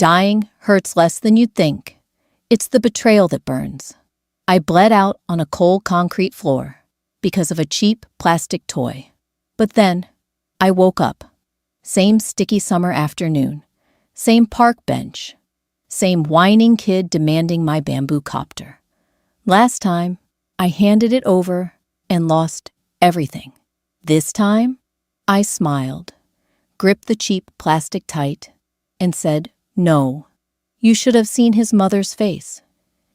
Dying hurts less than you'd think. It's the betrayal that burns. I bled out on a cold concrete floor because of a cheap plastic toy. But then, I woke up. Same sticky summer afternoon. Same park bench. Same whining kid demanding my bamboo copter. Last time, I handed it over and lost everything. This time, I smiled, gripped the cheap plastic tight, and said, "No." You should have seen his mother's face.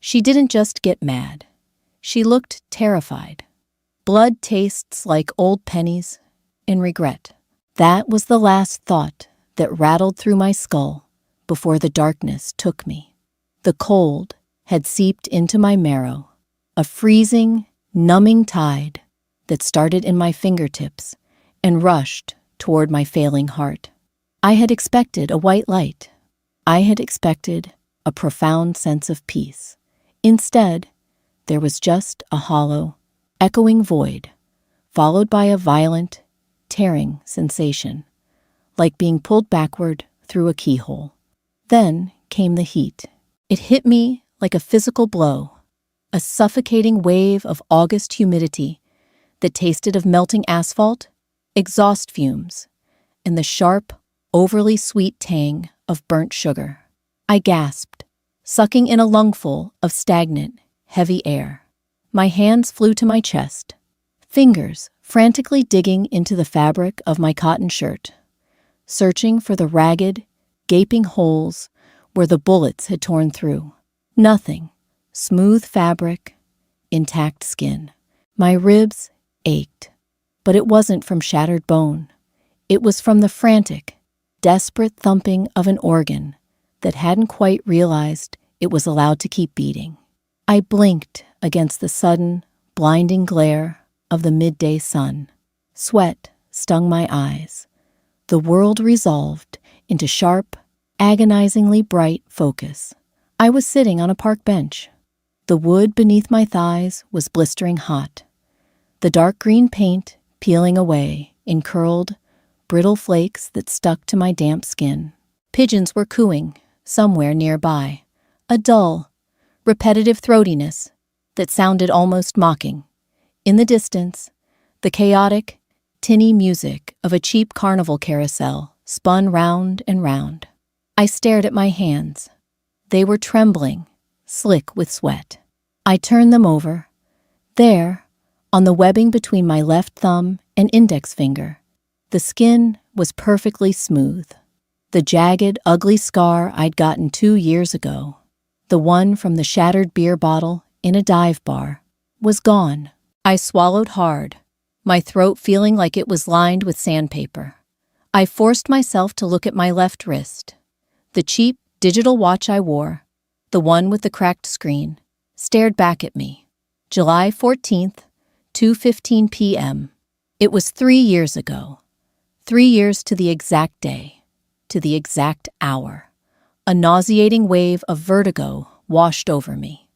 She didn't just get mad. She looked terrified. Blood tastes like old pennies and regret. That was the last thought that rattled through my skull before the darkness took me. The cold had seeped into my marrow, a freezing, numbing tide that started in my fingertips and rushed toward my failing heart. I had expected a white light. I had expected a profound sense of peace. Instead, there was just a hollow, echoing void, followed by a violent, tearing sensation, like being pulled backward through a keyhole. Then came the heat. It hit me like a physical blow, a suffocating wave of August humidity that tasted of melting asphalt, exhaust fumes, and the sharp, overly sweet tang of burnt sugar. I gasped, sucking in a lungful of stagnant, heavy air. My hands flew to my chest, fingers frantically digging into the fabric of my cotton shirt, searching for the ragged, gaping holes where the bullets had torn through. Nothing. Smooth fabric, intact skin. My ribs ached, but it wasn't from shattered bone. It was from the frantic, desperate thumping of an organ that hadn't quite realized it was allowed to keep beating. I blinked against the sudden, blinding glare of the midday sun. Sweat stung my eyes. The world resolved into sharp, agonizingly bright focus. I was sitting on a park bench. The wood beneath my thighs was blistering hot. The dark green paint peeling away in curled, brittle flakes that stuck to my damp skin. Pigeons were cooing somewhere nearby, a dull, repetitive throatiness that sounded almost mocking. In the distance, the chaotic, tinny music of a cheap carnival carousel spun round and round. I stared at my hands. They were trembling, slick with sweat. I turned them over. There, on the webbing between my left thumb and index finger, the skin was perfectly smooth. The jagged, ugly scar I'd gotten 2 years ago, the one from the shattered beer bottle in a dive bar, was gone. I swallowed hard, my throat feeling like it was lined with sandpaper. I forced myself to look at my left wrist. The cheap digital watch I wore, the one with the cracked screen, stared back at me. July 14th, 2:15 p.m. It was 3 years ago. 3 years to the exact day, to the exact hour. A nauseating wave of vertigo washed over me.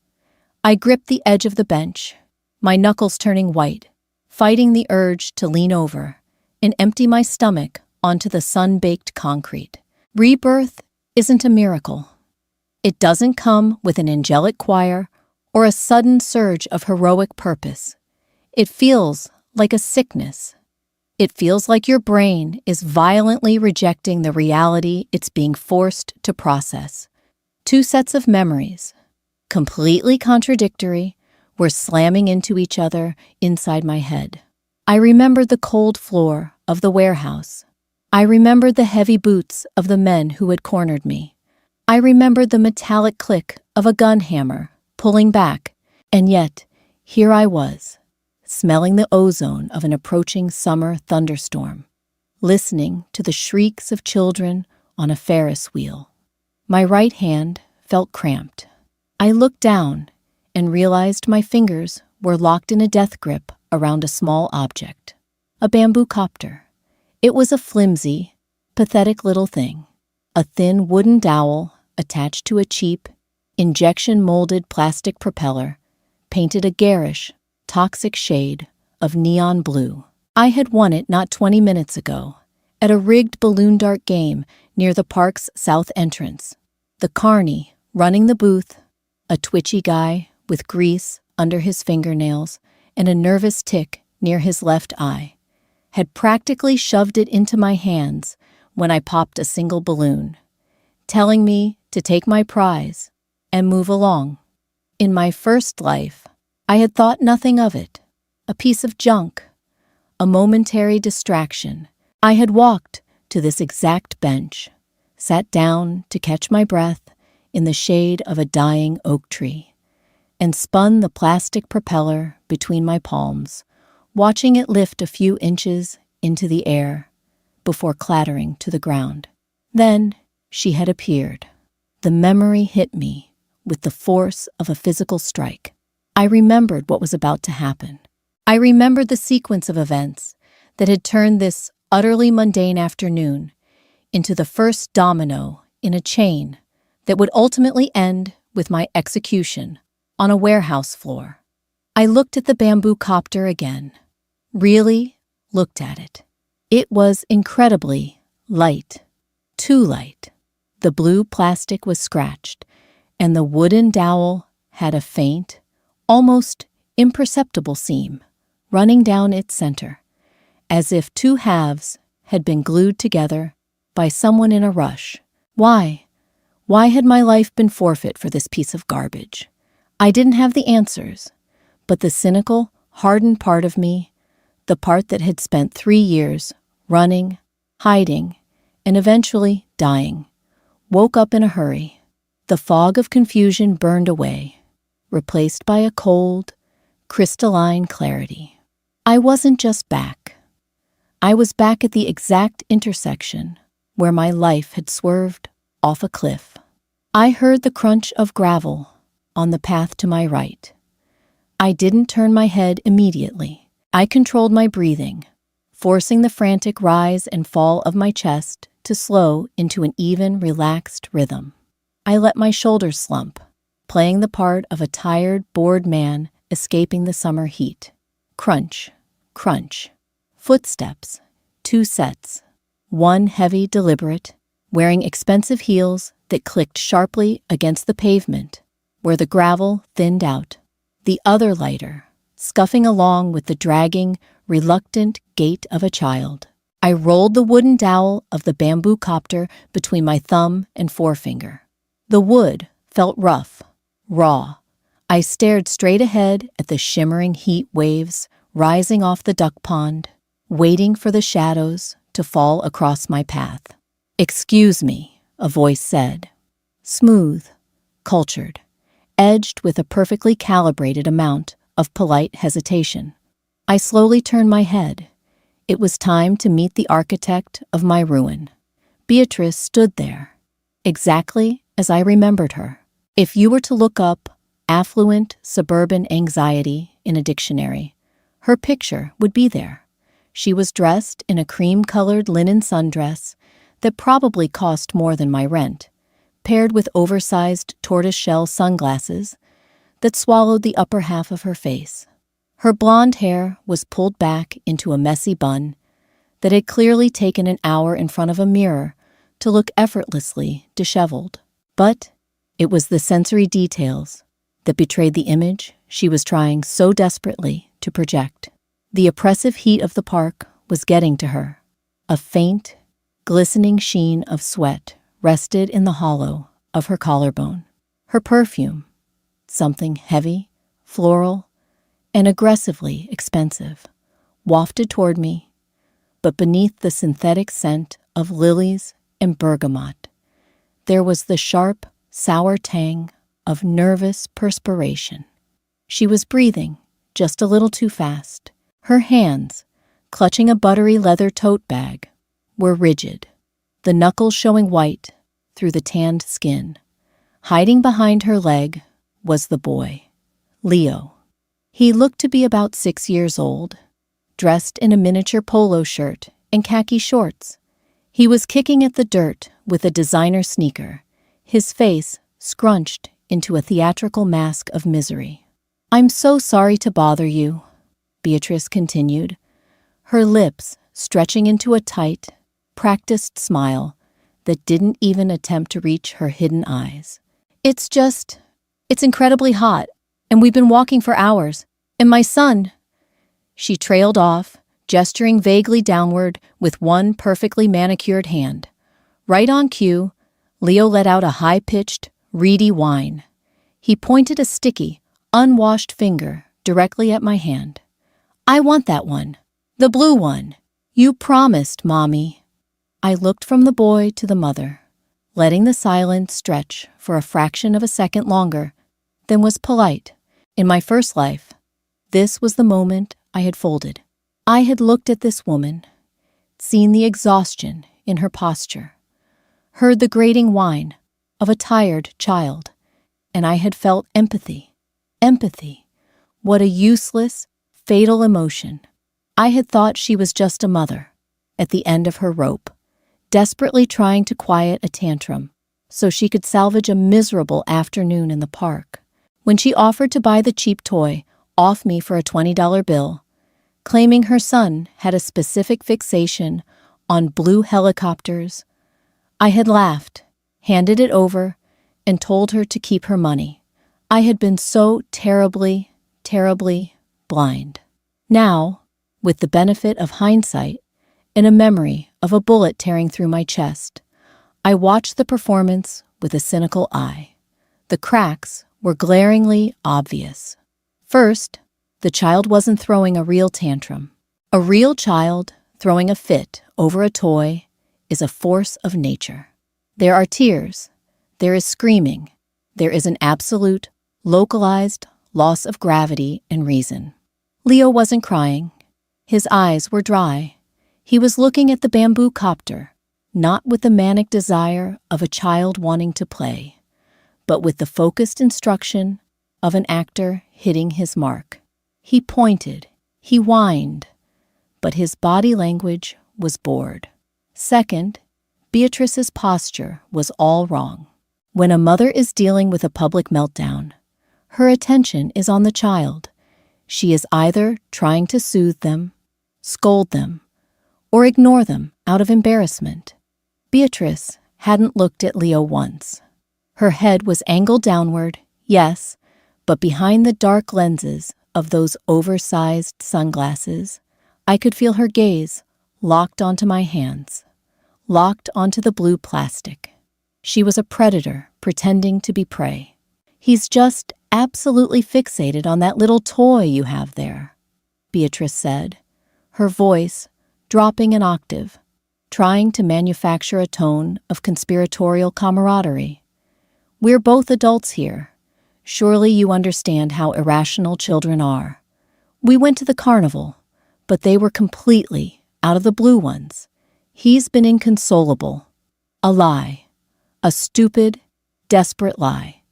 I gripped the edge of the bench, my knuckles turning white, fighting the urge to lean over and empty my stomach onto the sun-baked concrete. Rebirth isn't a miracle. It doesn't come with an angelic choir or a sudden surge of heroic purpose. It feels like a sickness. It feels like your brain is violently rejecting the reality it's being forced to process. 2 sets of memories, completely contradictory, were slamming into each other inside my head. I remembered the cold floor of the warehouse. I remembered the heavy boots of the men who had cornered me. I remembered the metallic click of a gun hammer pulling back, and yet here I was, smelling the ozone of an approaching summer thunderstorm, listening to the shrieks of children on a Ferris wheel. My right hand felt cramped. I looked down and realized my fingers were locked in a death grip around a small object, a bamboo copter. It was a flimsy, pathetic little thing, a thin wooden dowel attached to a cheap, injection-molded plastic propeller, painted a garish, toxic shade of neon blue. I had won it not 20 minutes ago, at a rigged balloon dart game near the park's south entrance. The carny running the booth, a twitchy guy with grease under his fingernails and a nervous tick near his left eye, had practically shoved it into my hands when I popped a single balloon, telling me to take my prize and move along. In my first life, I had thought nothing of it, a piece of junk, a momentary distraction. I had walked to this exact bench, sat down to catch my breath in the shade of a dying oak tree, and spun the plastic propeller between my palms, watching it lift a few inches into the air before clattering to the ground. Then she had appeared. The memory hit me with the force of a physical strike. I remembered what was about to happen. I remembered the sequence of events that had turned this utterly mundane afternoon into the first domino in a chain that would ultimately end with my execution on a warehouse floor. I looked at the bamboo copter again. Really looked at it. It was incredibly light. Too light. The blue plastic was scratched, and the wooden dowel had a faint, almost imperceptible seam running down its center, as if two halves had been glued together by someone in a rush. Why? Why had my life been forfeit for this piece of garbage? I didn't have the answers, but the cynical, hardened part of me, the part that had spent 3 years running, hiding, and eventually dying, woke up in a hurry. The fog of confusion burned away, replaced by a cold, crystalline clarity. I wasn't just back. I was back at the exact intersection where my life had swerved off a cliff. I heard the crunch of gravel on the path to my right. I didn't turn my head immediately. I controlled my breathing, forcing the frantic rise and fall of my chest to slow into an even, relaxed rhythm. I let my shoulders slump, playing the part of a tired, bored man escaping the summer heat. Crunch, crunch. Footsteps, 2 sets. One heavy, deliberate, wearing expensive heels that clicked sharply against the pavement, where the gravel thinned out. The other lighter, scuffing along with the dragging, reluctant gait of a child. I rolled the wooden dowel of the bamboo copter between my thumb and forefinger. The wood felt rough, raw. I stared straight ahead at the shimmering heat waves rising off the duck pond, waiting for the shadows to fall across my path. "Excuse me," a voice said. Smooth, cultured, edged with a perfectly calibrated amount of polite hesitation. I slowly turned my head. It was time to meet the architect of my ruin. Beatrice stood there, exactly as I remembered her. If you were to look up affluent suburban anxiety in a dictionary, her picture would be there. She was dressed in a cream-colored linen sundress that probably cost more than my rent, paired with oversized tortoiseshell sunglasses that swallowed the upper half of her face. Her blonde hair was pulled back into a messy bun that had clearly taken an hour in front of a mirror to look effortlessly disheveled. But it was the sensory details that betrayed the image she was trying so desperately to project. The oppressive heat of the park was getting to her. A faint, glistening sheen of sweat rested in the hollow of her collarbone. Her perfume, something heavy, floral, and aggressively expensive, wafted toward me, but beneath the synthetic scent of lilies and bergamot, there was the sharp, sour tang of nervous perspiration. She was breathing just a little too fast. Her hands, clutching a buttery leather tote bag, were rigid, the knuckles showing white through the tanned skin. Hiding behind her leg was the boy, Leo. He looked to be about 6 years old, dressed in a miniature polo shirt and khaki shorts. He was kicking at the dirt with a designer sneaker, his face scrunched into a theatrical mask of misery. "I'm so sorry to bother you," Beatrice continued, her lips stretching into a tight, practiced smile that didn't even attempt to reach her hidden eyes. It's incredibly hot, and we've been walking for hours, and my son—" She trailed off, gesturing vaguely downward with one perfectly manicured hand. Right on cue, Leo let out a high-pitched, reedy whine. He pointed a sticky, unwashed finger directly at my hand. "I want that one. The blue one. You promised, Mommy." I looked from the boy to the mother, letting the silence stretch for a fraction of a second longer than was polite. In my first life, this was the moment I had folded. I had looked at this woman, seen the exhaustion in her posture, heard the grating whine of a tired child, and I had felt empathy. Empathy. What a useless, fatal emotion. I had thought she was just a mother, at the end of her rope, desperately trying to quiet a tantrum so she could salvage a miserable afternoon in the park. When she offered to buy the cheap toy off me for a $20 bill, claiming her son had a specific fixation on blue helicopters, I had laughed, handed it over, and told her to keep her money. I had been so terribly, terribly blind. Now, with the benefit of hindsight and a memory of a bullet tearing through my chest, I watched the performance with a cynical eye. The cracks were glaringly obvious. First, the child wasn't throwing a real tantrum. A real child throwing a fit over a toy is a force of nature. There are tears, there is screaming, there is an absolute, localized loss of gravity and reason. Leo wasn't crying. His eyes were dry. He was looking at the bamboo copter, not with the manic desire of a child wanting to play, but with the focused instruction of an actor hitting his mark. He pointed, he whined, but his body language was bored. Second, Beatrice's posture was all wrong. When a mother is dealing with a public meltdown, her attention is on the child. She is either trying to soothe them, scold them, or ignore them out of embarrassment. Beatrice hadn't looked at Leo once. Her head was angled downward, yes, but behind the dark lenses of those oversized sunglasses, I could feel her gaze locked onto my hands, locked onto the blue plastic. She was a predator pretending to be prey. "He's just absolutely fixated on that little toy you have there," Beatrice said, her voice dropping an octave, trying to manufacture a tone of conspiratorial camaraderie. "We're both adults here. Surely you understand how irrational children are. We went to the carnival, but they were completely out of the blue ones. He's been inconsolable." A lie. A stupid, desperate lie.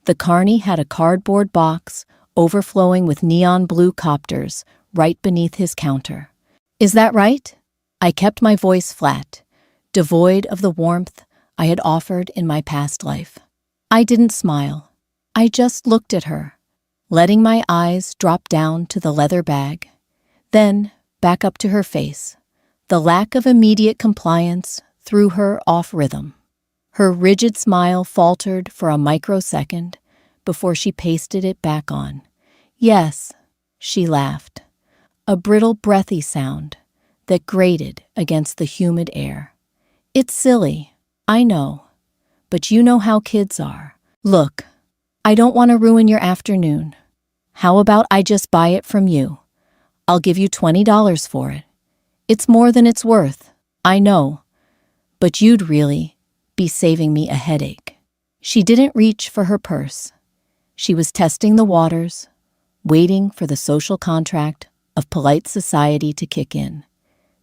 The carny had a cardboard box overflowing with neon blue copters right beneath his counter. "Is that right?" I kept my voice flat, devoid of the warmth I had offered in my past life. I didn't smile. I just looked at her, letting my eyes drop down to the leather bag, then back up to her face. The lack of immediate compliance threw her off rhythm. Her rigid smile faltered for a microsecond before she pasted it back on. "Yes," she laughed, a brittle, breathy sound that grated against the humid air. "It's silly, I know, but you know how kids are. Look, I don't want to ruin your afternoon. How about I just buy it from you? I'll give you $20 for it. It's more than it's worth, I know, but you'd really be saving me a headache." She didn't reach for her purse. She was testing the waters, waiting for the social contract of polite society to kick in.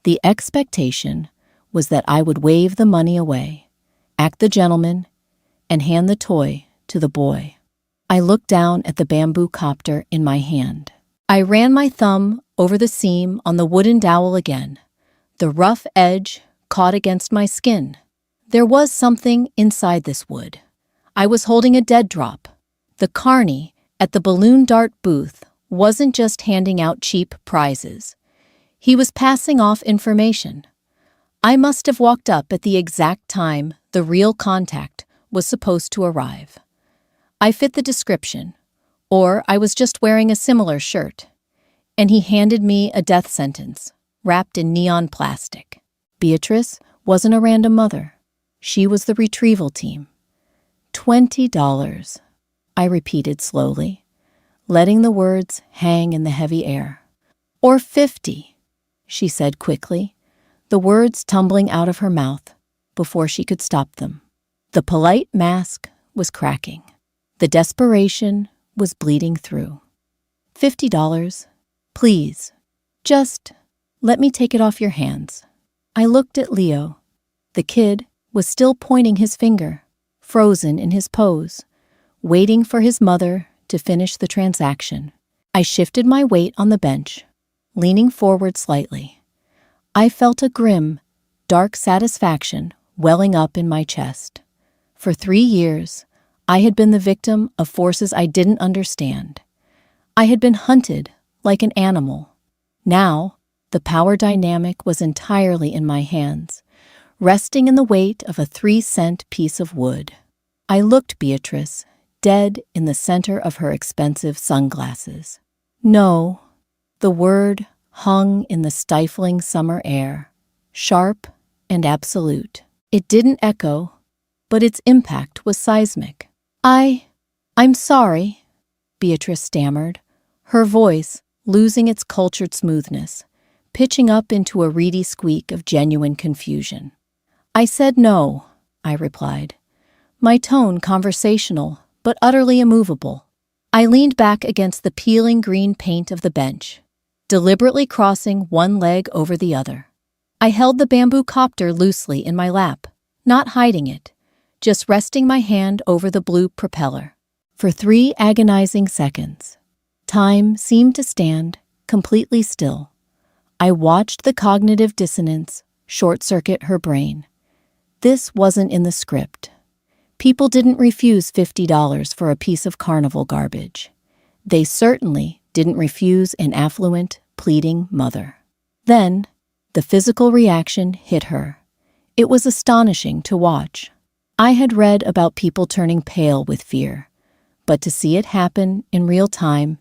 The expectation was that I would wave the money away, act the gentleman, and hand the toy to the boy. I looked down at the bamboo copter in my hand. I ran my thumb over the seam on the wooden dowel again. The rough edge caught against my skin. There was something inside this wood. I was holding a dead drop. The carny at the balloon dart booth wasn't just handing out cheap prizes. He was passing off information. I must have walked up at the exact time the real contact was supposed to arrive. I fit the description, or I was just wearing a similar shirt, and he handed me a death sentence wrapped in neon plastic. Beatrice wasn't a random mother. She was the retrieval team. $20, I repeated slowly, letting the words hang in the heavy air. Or 50, she said quickly, the words tumbling out of her mouth before she could stop them. The polite mask was cracking. The desperation was bleeding through. $50, please. Just let me take it off your hands. I looked at Leo. The kid was still pointing his finger, frozen in his pose, waiting for his mother to finish the transaction. I shifted my weight on the bench, leaning forward slightly. I felt a grim, dark satisfaction welling up in my chest. For 3 years, I had been the victim of forces I didn't understand. I had been hunted like an animal. Now, the power dynamic was entirely in my hands, resting in the weight of a 3-cent piece of wood. I looked Beatrice dead in the center of her expensive sunglasses. No, the word hung in the stifling summer air, sharp and absolute. It didn't echo, but its impact was seismic. I'm sorry, Beatrice stammered, her voice losing its cultured smoothness, pitching up into a reedy squeak of genuine confusion. I said no, I replied, my tone conversational but utterly immovable. I leaned back against the peeling green paint of the bench, deliberately crossing one leg over the other. I held the bamboo copter loosely in my lap, not hiding it, just resting my hand over the blue propeller. For 3 agonizing seconds, time seemed to stand completely still. I watched the cognitive dissonance short-circuit her brain. This wasn't in the script. People didn't refuse $50 for a piece of carnival garbage. They certainly didn't refuse an affluent, pleading mother. Then, the physical reaction hit her. It was astonishing to watch. I had read about people turning pale with fear, but to see it happen in real time,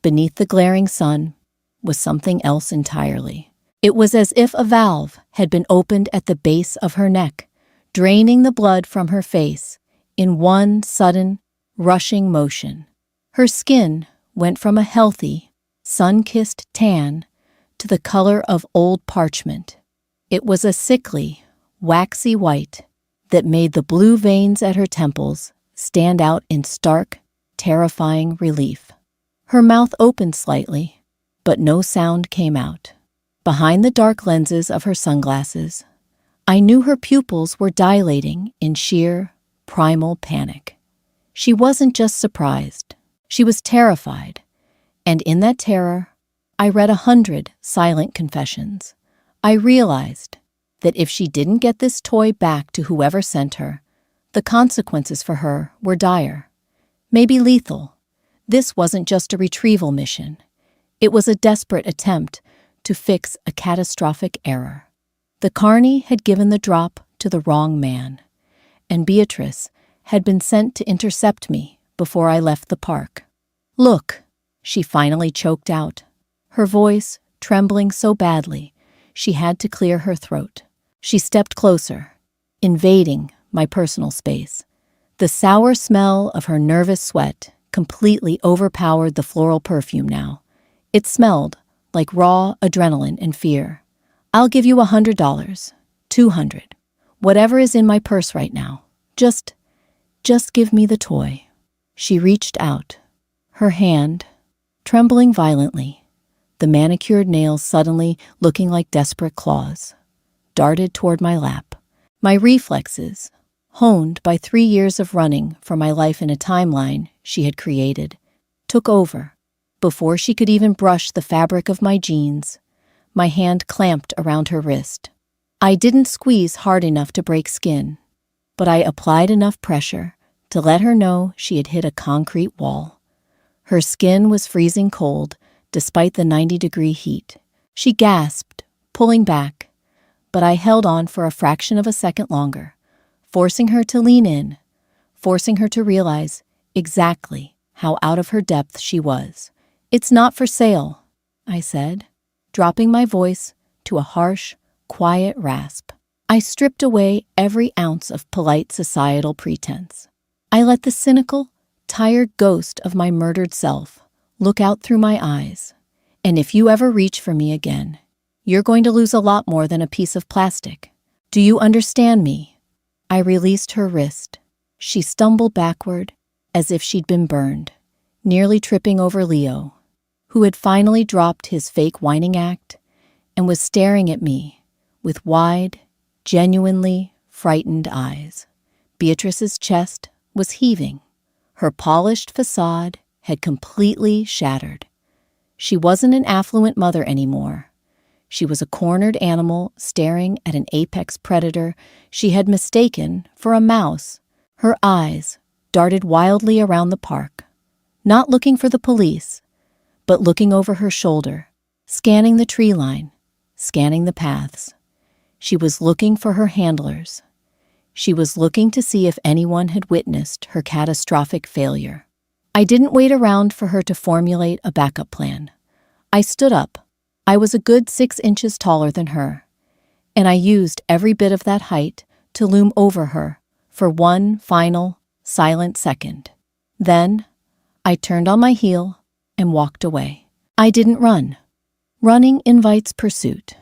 beneath the glaring sun, was something else entirely. It was as if a valve had been opened at the base of her neck, draining the blood from her face in one sudden, rushing motion. Her skin went from a healthy, sun-kissed tan to the color of old parchment. It was a sickly, waxy white that made the blue veins at her temples stand out in stark, terrifying relief. Her mouth opened slightly, but no sound came out. Behind the dark lenses of her sunglasses, I knew her pupils were dilating in sheer, primal panic. She wasn't just surprised. She was terrified. And in that terror, I read 100 silent confessions. I realized that if she didn't get this toy back to whoever sent her, the consequences for her were dire. Maybe lethal. This wasn't just a retrieval mission. It was a desperate attempt to fix a catastrophic error. The carney had given the drop to the wrong man, and Beatrice had been sent to intercept me before I left the park. Look, she finally choked out, her voice trembling so badly she had to clear her throat. She stepped closer, invading my personal space. The sour smell of her nervous sweat completely overpowered the floral perfume now. It smelled like raw adrenaline and fear. I'll give you $100, $200, whatever is in my purse right now. Just give me the toy. She reached out, her hand trembling violently, the manicured nails suddenly looking like desperate claws, darted toward my lap. My reflexes, honed by 3 years of running for my life in a timeline she had created, took over. Before she could even brush the fabric of my jeans, my hand clamped around her wrist. I didn't squeeze hard enough to break skin, but I applied enough pressure to let her know she had hit a concrete wall. Her skin was freezing cold despite the 90-degree heat. She gasped, pulling back, but I held on for a fraction of a second longer, forcing her to lean in, forcing her to realize exactly how out of her depth she was. "It's not for sale," I said, dropping my voice to a harsh, quiet rasp. I stripped away every ounce of polite societal pretense. I let the cynical, tired ghost of my murdered self look out through my eyes. "And if you ever reach for me again, you're going to lose a lot more than a piece of plastic. Do you understand me?" I released her wrist. She stumbled backward as if she'd been burned, nearly tripping over Leo, who had finally dropped his fake whining act and was staring at me with wide, genuinely frightened eyes. Beatrice's chest was heaving. Her polished facade had completely shattered. She wasn't an affluent mother anymore. She was a cornered animal staring at an apex predator she had mistaken for a mouse. Her eyes darted wildly around the park, not looking for the police, but looking over her shoulder, scanning the tree line, scanning the paths. She was looking for her handlers. She was looking to see if anyone had witnessed her catastrophic failure. I didn't wait around for her to formulate a backup plan. I stood up. I was a good 6 inches taller than her, and I used every bit of that height to loom over her for one final, silent second. Then, I turned on my heel and walked away. I didn't run. Running invites pursuit.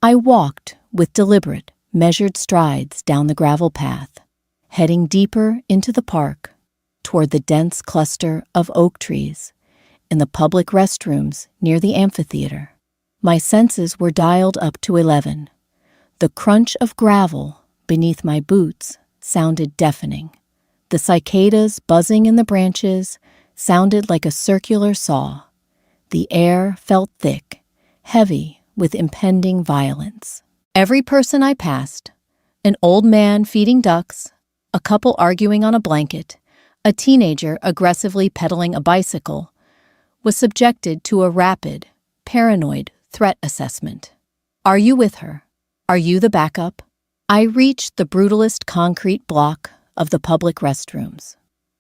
I walked with deliberate, measured strides down the gravel path, heading deeper into the park, toward the dense cluster of oak trees and the public restrooms near the amphitheater. My senses were dialed up to 11. The crunch of gravel beneath my boots sounded deafening. The cicadas buzzing in the branches sounded like a circular saw. The air felt thick, heavy with impending violence. Every person I passed, an old man feeding ducks, a couple arguing on a blanket, a teenager aggressively pedaling a bicycle, was subjected to a rapid, paranoid threat assessment. Are you with her? Are you the backup? I reached the brutalist concrete block of the public restrooms.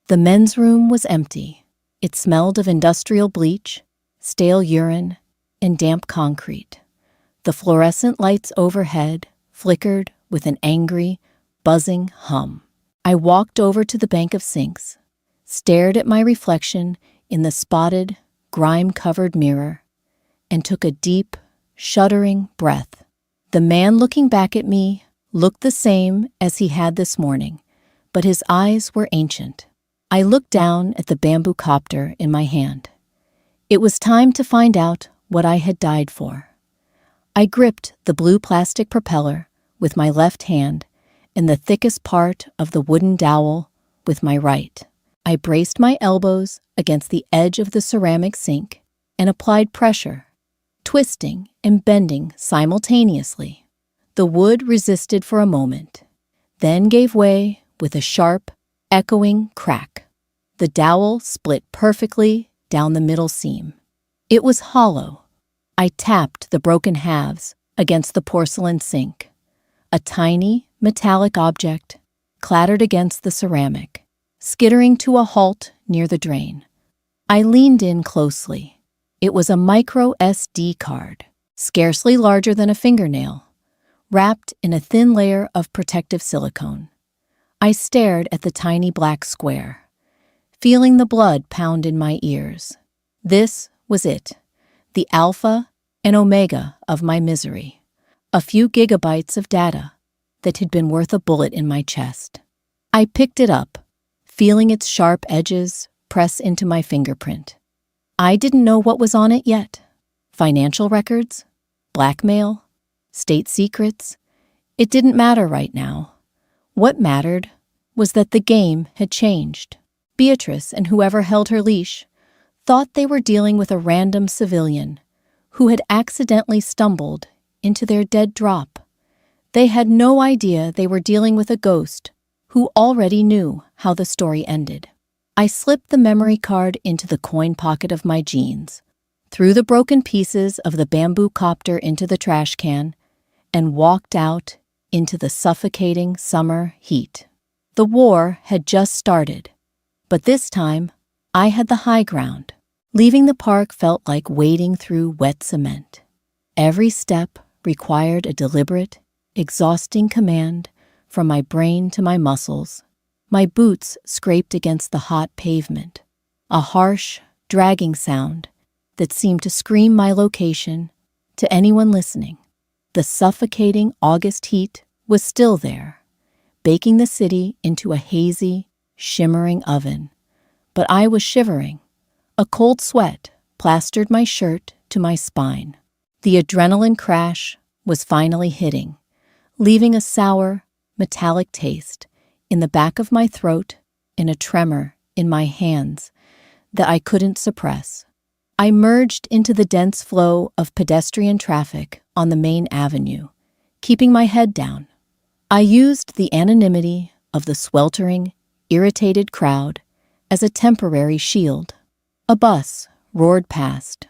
The men's room was empty. It smelled of industrial bleach, stale urine, and damp concrete. The fluorescent lights overhead flickered with an angry, buzzing hum. I walked over to the bank of sinks, stared at my reflection in the spotted, grime-covered mirror, and took a deep, shuddering breath. The man looking back at me looked the same as he had this morning, but his eyes were ancient. I looked down at the bamboo copter in my hand. It was time to find out what I had died for. I gripped the blue plastic propeller with my left hand and the thickest part of the wooden dowel with my right. I braced my elbows against the edge of the ceramic sink and applied pressure, twisting and bending simultaneously. The wood resisted for a moment, then gave way with a sharp, echoing crack. The dowel split perfectly down the middle seam. It was hollow. I tapped the broken halves against the porcelain sink. A tiny, metallic object clattered against the ceramic, skittering to a halt near the drain. I leaned in closely. It was a micro SD card, scarcely larger than a fingernail, wrapped in a thin layer of protective silicone. I stared at the tiny black square, feeling the blood pound in my ears. This was it, the alpha and omega of my misery. A few gigabytes of data that had been worth a bullet in my chest. I picked it up, feeling its sharp edges press into my fingerprint. I didn't know what was on it yet. Financial records? Blackmail? State secrets? It didn't matter right now. What mattered was that the game had changed. Beatrice and whoever held her leash thought they were dealing with a random civilian who had accidentally stumbled into their dead drop. They had no idea they were dealing with a ghost who already knew how the story ended. I slipped the memory card into the coin pocket of my jeans, threw the broken pieces of the bamboo copter into the trash can, and walked out into the suffocating summer heat. The war had just started, but this time I had the high ground. Leaving the park felt like wading through wet cement. Every step required a deliberate, exhausting command from my brain to my muscles. My boots scraped against the hot pavement, a harsh, dragging sound that seemed to scream my location to anyone listening. The suffocating August heat was still there, baking the city into a hazy, shimmering oven. But I was shivering. A cold sweat plastered my shirt to my spine. The adrenaline crash was finally hitting, leaving a sour, metallic taste in the back of my throat and a tremor in my hands that I couldn't suppress. I merged into the dense flow of pedestrian traffic on the main avenue, keeping my head down. I used the anonymity of the sweltering, irritated crowd as a temporary shield. A bus roared past,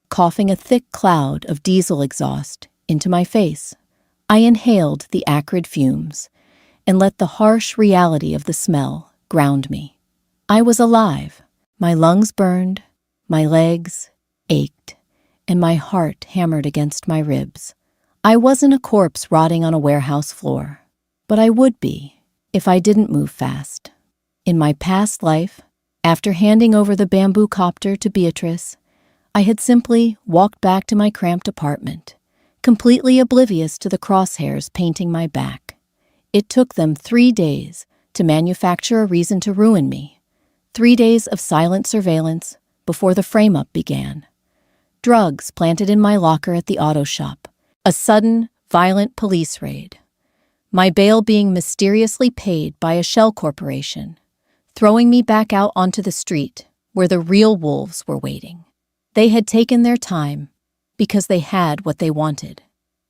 coughing a thick cloud of diesel exhaust into my face. I inhaled the acrid fumes and let the harsh reality of the smell ground me. I was alive. My lungs burned, my legs ached, and my heart hammered against my ribs. I wasn't a corpse rotting on a warehouse floor, but I would be if I didn't move fast. In my past life, after handing over the bamboo copter to Beatrice, I had simply walked back to my cramped apartment, completely oblivious to the crosshairs painting my back. It took them 3 days to manufacture a reason to ruin me. 3 days of silent surveillance before the frame-up began. Drugs planted in my locker at the auto shop. A sudden, violent police raid. My bail being mysteriously paid by a shell corporation, throwing me back out onto the street where the real wolves were waiting. They had taken their time because they had what they wanted.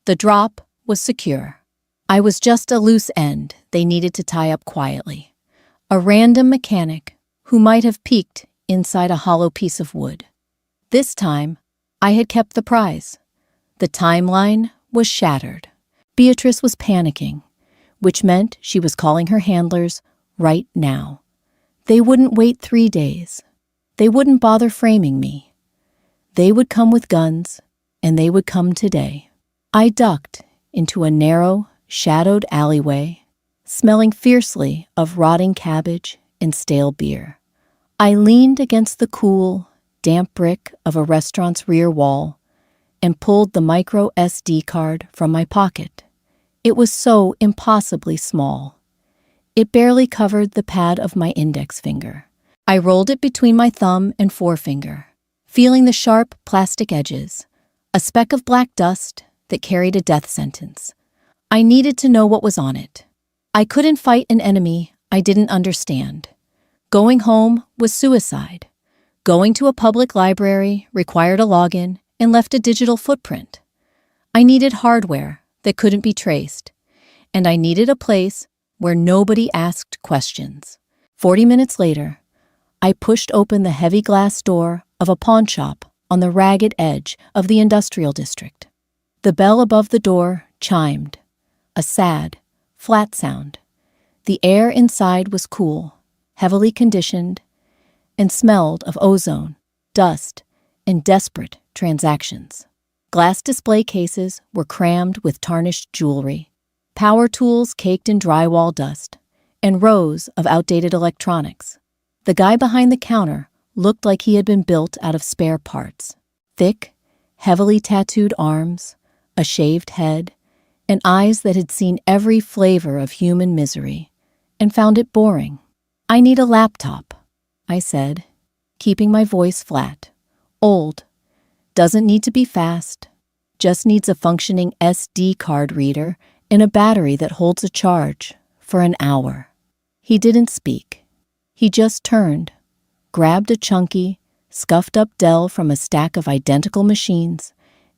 The drop was secure. I was just a loose end they needed to tie up quietly. A random mechanic who might have peeked inside a hollow piece of wood. This time, I had kept the prize. The timeline was shattered. Beatrice was panicking, which meant she was calling her handlers right now. They wouldn't wait 3 days. They wouldn't bother framing me. They would come with guns, and they would come today. I ducked into a narrow, shadowed alleyway, smelling fiercely of rotting cabbage and stale beer. I leaned against the cool, damp brick of a restaurant's rear wall and pulled the micro SD card from my pocket. It was so impossibly small. It barely covered the pad of my index finger. I rolled it between my thumb and forefinger, feeling the sharp plastic edges, a speck of black dust that carried a death sentence. I needed to know what was on it. I couldn't fight an enemy I didn't understand. Going home was suicide. Going to a public library required a login and left a digital footprint. I needed hardware that couldn't be traced, and I needed a place where nobody asked questions. 40 minutes later, I pushed open the heavy glass door of a pawn shop on the ragged edge of the industrial district. The bell above the door chimed, a sad, flat sound. The air inside was cool, heavily conditioned, and smelled of ozone, dust, and desperate transactions. Glass display cases were crammed with tarnished jewelry, power tools caked in drywall dust, and rows of outdated electronics. The guy behind the counter looked like he had been built out of spare parts. Thick, heavily tattooed arms, a shaved head, and eyes that had seen every flavor of human misery and found it boring. "I need a laptop," I said, keeping my voice flat. "Old. Doesn't need to be fast. Just needs a functioning SD card reader and a battery that holds a charge for an hour." He didn't speak. He just turned, grabbed a chunky, scuffed-up Dell from a stack of identical machines,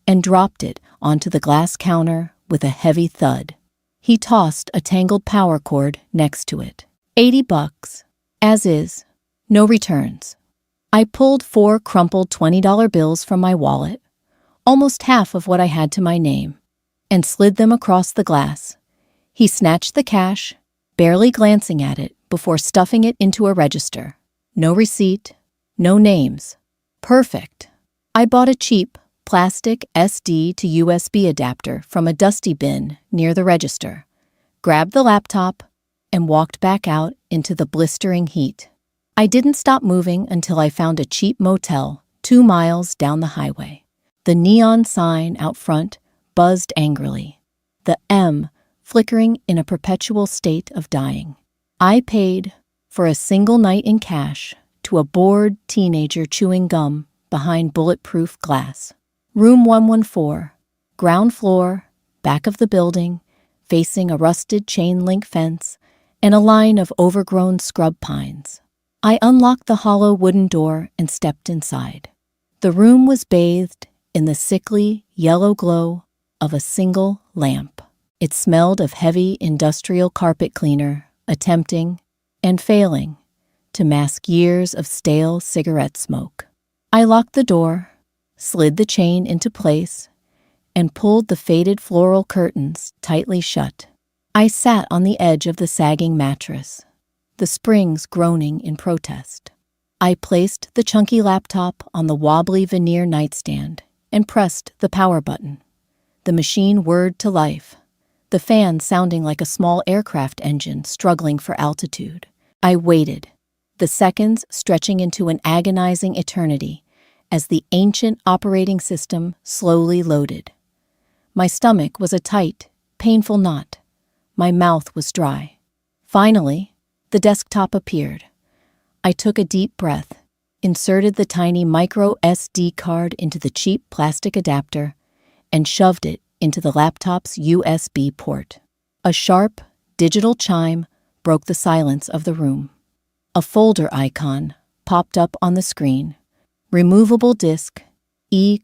and dropped it onto the glass counter with a heavy thud. He tossed a tangled power cord next to it. $80, as is, no returns. I pulled 4 crumpled $20 bills from my wallet, almost half of what I had to my name. and slid them across the glass. He snatched the cash, barely glancing at it before stuffing it into a register. No receipt, no names. Perfect. I bought a cheap, plastic SD to USB adapter from a dusty bin near the register, grabbed the laptop, and walked back out into the blistering heat. I didn't stop moving until I found a cheap motel 2 miles down the highway. The neon sign out front buzzed angrily, the M flickering in a perpetual state of dying. I paid for a single night in cash to a bored teenager chewing gum behind bulletproof glass. Room 114, ground floor, back of the building, facing a rusted chain-link fence and a line of overgrown scrub pines. I unlocked the hollow wooden door and stepped inside. The room was bathed in the sickly yellow glow of a single lamp. It smelled of heavy industrial carpet cleaner, attempting and failing to mask years of stale cigarette smoke. I locked the door, slid the chain into place, and pulled the faded floral curtains tightly shut. I sat on the edge of the sagging mattress, the springs groaning in protest. I placed the chunky laptop on the wobbly veneer nightstand and pressed the power button. The machine whirred to life, the fan sounding like a small aircraft engine struggling for altitude. I waited, the seconds stretching into an agonizing eternity as the ancient operating system slowly loaded. My stomach was a tight, painful knot. My mouth was dry. Finally, the desktop appeared. I took a deep breath, inserted the tiny micro SD card into the cheap plastic adapter, and shoved it into the laptop's USB port. A sharp, digital chime broke the silence of the room. A folder icon popped up on the screen. Removable disk, E:.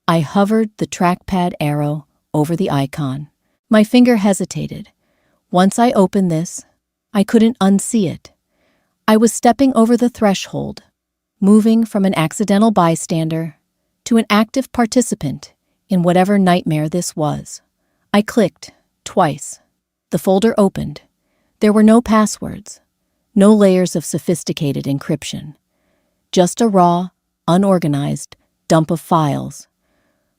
I hovered the trackpad arrow over the icon. My finger hesitated. Once I opened this, I couldn't unsee it. I was stepping over the threshold, moving from an accidental bystander to an active participant in whatever nightmare this was. I clicked twice. The folder opened. There were no passwords, no layers of sophisticated encryption. Just a raw, unorganized dump of files.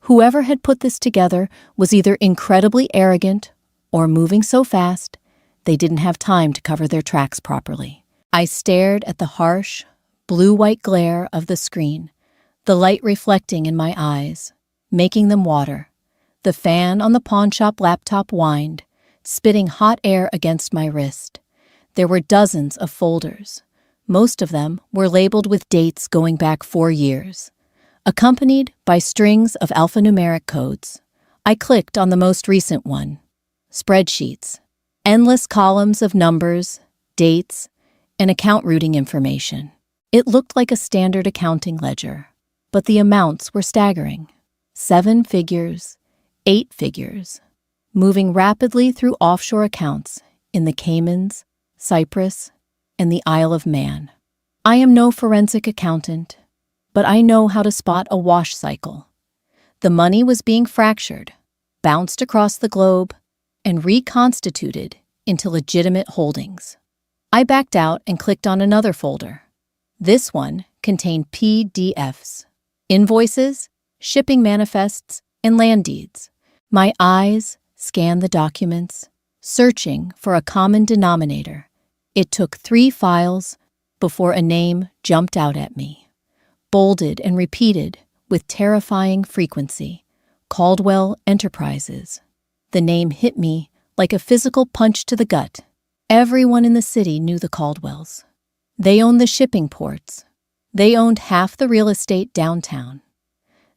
Whoever had put this together was either incredibly arrogant or moving so fast they didn't have time to cover their tracks properly. I stared at the harsh, blue-white glare of the screen, the light reflecting in my eyes, making them water. The fan on the pawnshop laptop whined, spitting hot air against my wrist. There were dozens of folders. Most of them were labeled with dates going back 4 years, accompanied by strings of alphanumeric codes. I clicked on the most recent one. Spreadsheets. Endless columns of numbers, dates, and account routing information. It looked like a standard accounting ledger, but the amounts were staggering. 7 figures, 8 figures, moving rapidly through offshore accounts in the Caymans, Cyprus, and the Isle of Man. I am no forensic accountant, but I know how to spot a wash cycle. The money was being fractured, bounced across the globe, and reconstituted into legitimate holdings. I backed out and clicked on another folder. This one contained PDFs, invoices, shipping manifests, and land deeds. My eyes scanned the documents, searching for a common denominator. It took 3 files before a name jumped out at me, bolded and repeated with terrifying frequency. Caldwell Enterprises. The name hit me like a physical punch to the gut. Everyone in the city knew the Caldwells. They owned the shipping ports. They owned half the real estate downtown.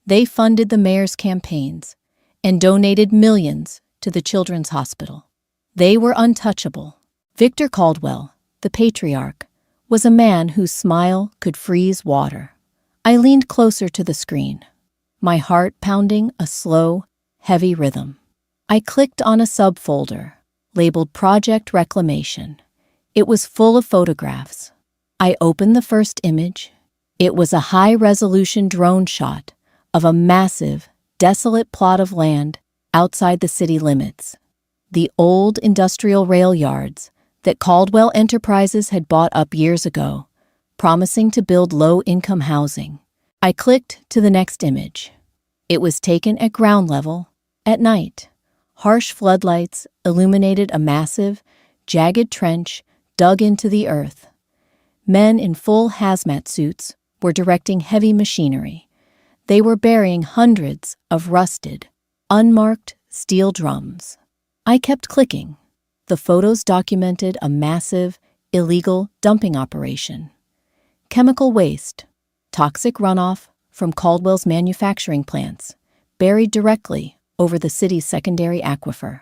They funded the mayor's campaigns and donated millions to the children's hospital. They were untouchable. Victor Caldwell, the patriarch, was a man whose smile could freeze water. I leaned closer to the screen, my heart pounding a slow, heavy rhythm. I clicked on a subfolder, labeled Project Reclamation. It was full of photographs. I opened the first image. It was a high-resolution drone shot of a massive, desolate plot of land outside the city limits. The old industrial rail yards that Caldwell Enterprises had bought up years ago, promising to build low-income housing. I clicked to the next image. It was taken at ground level, at night. Harsh floodlights illuminated a massive, jagged trench dug into the earth. Men in full hazmat suits were directing heavy machinery. They were burying hundreds of rusted, unmarked steel drums. I kept clicking. The photos documented a massive, illegal dumping operation. Chemical waste, toxic runoff from Caldwell's manufacturing plants, buried directly over the city's secondary aquifer.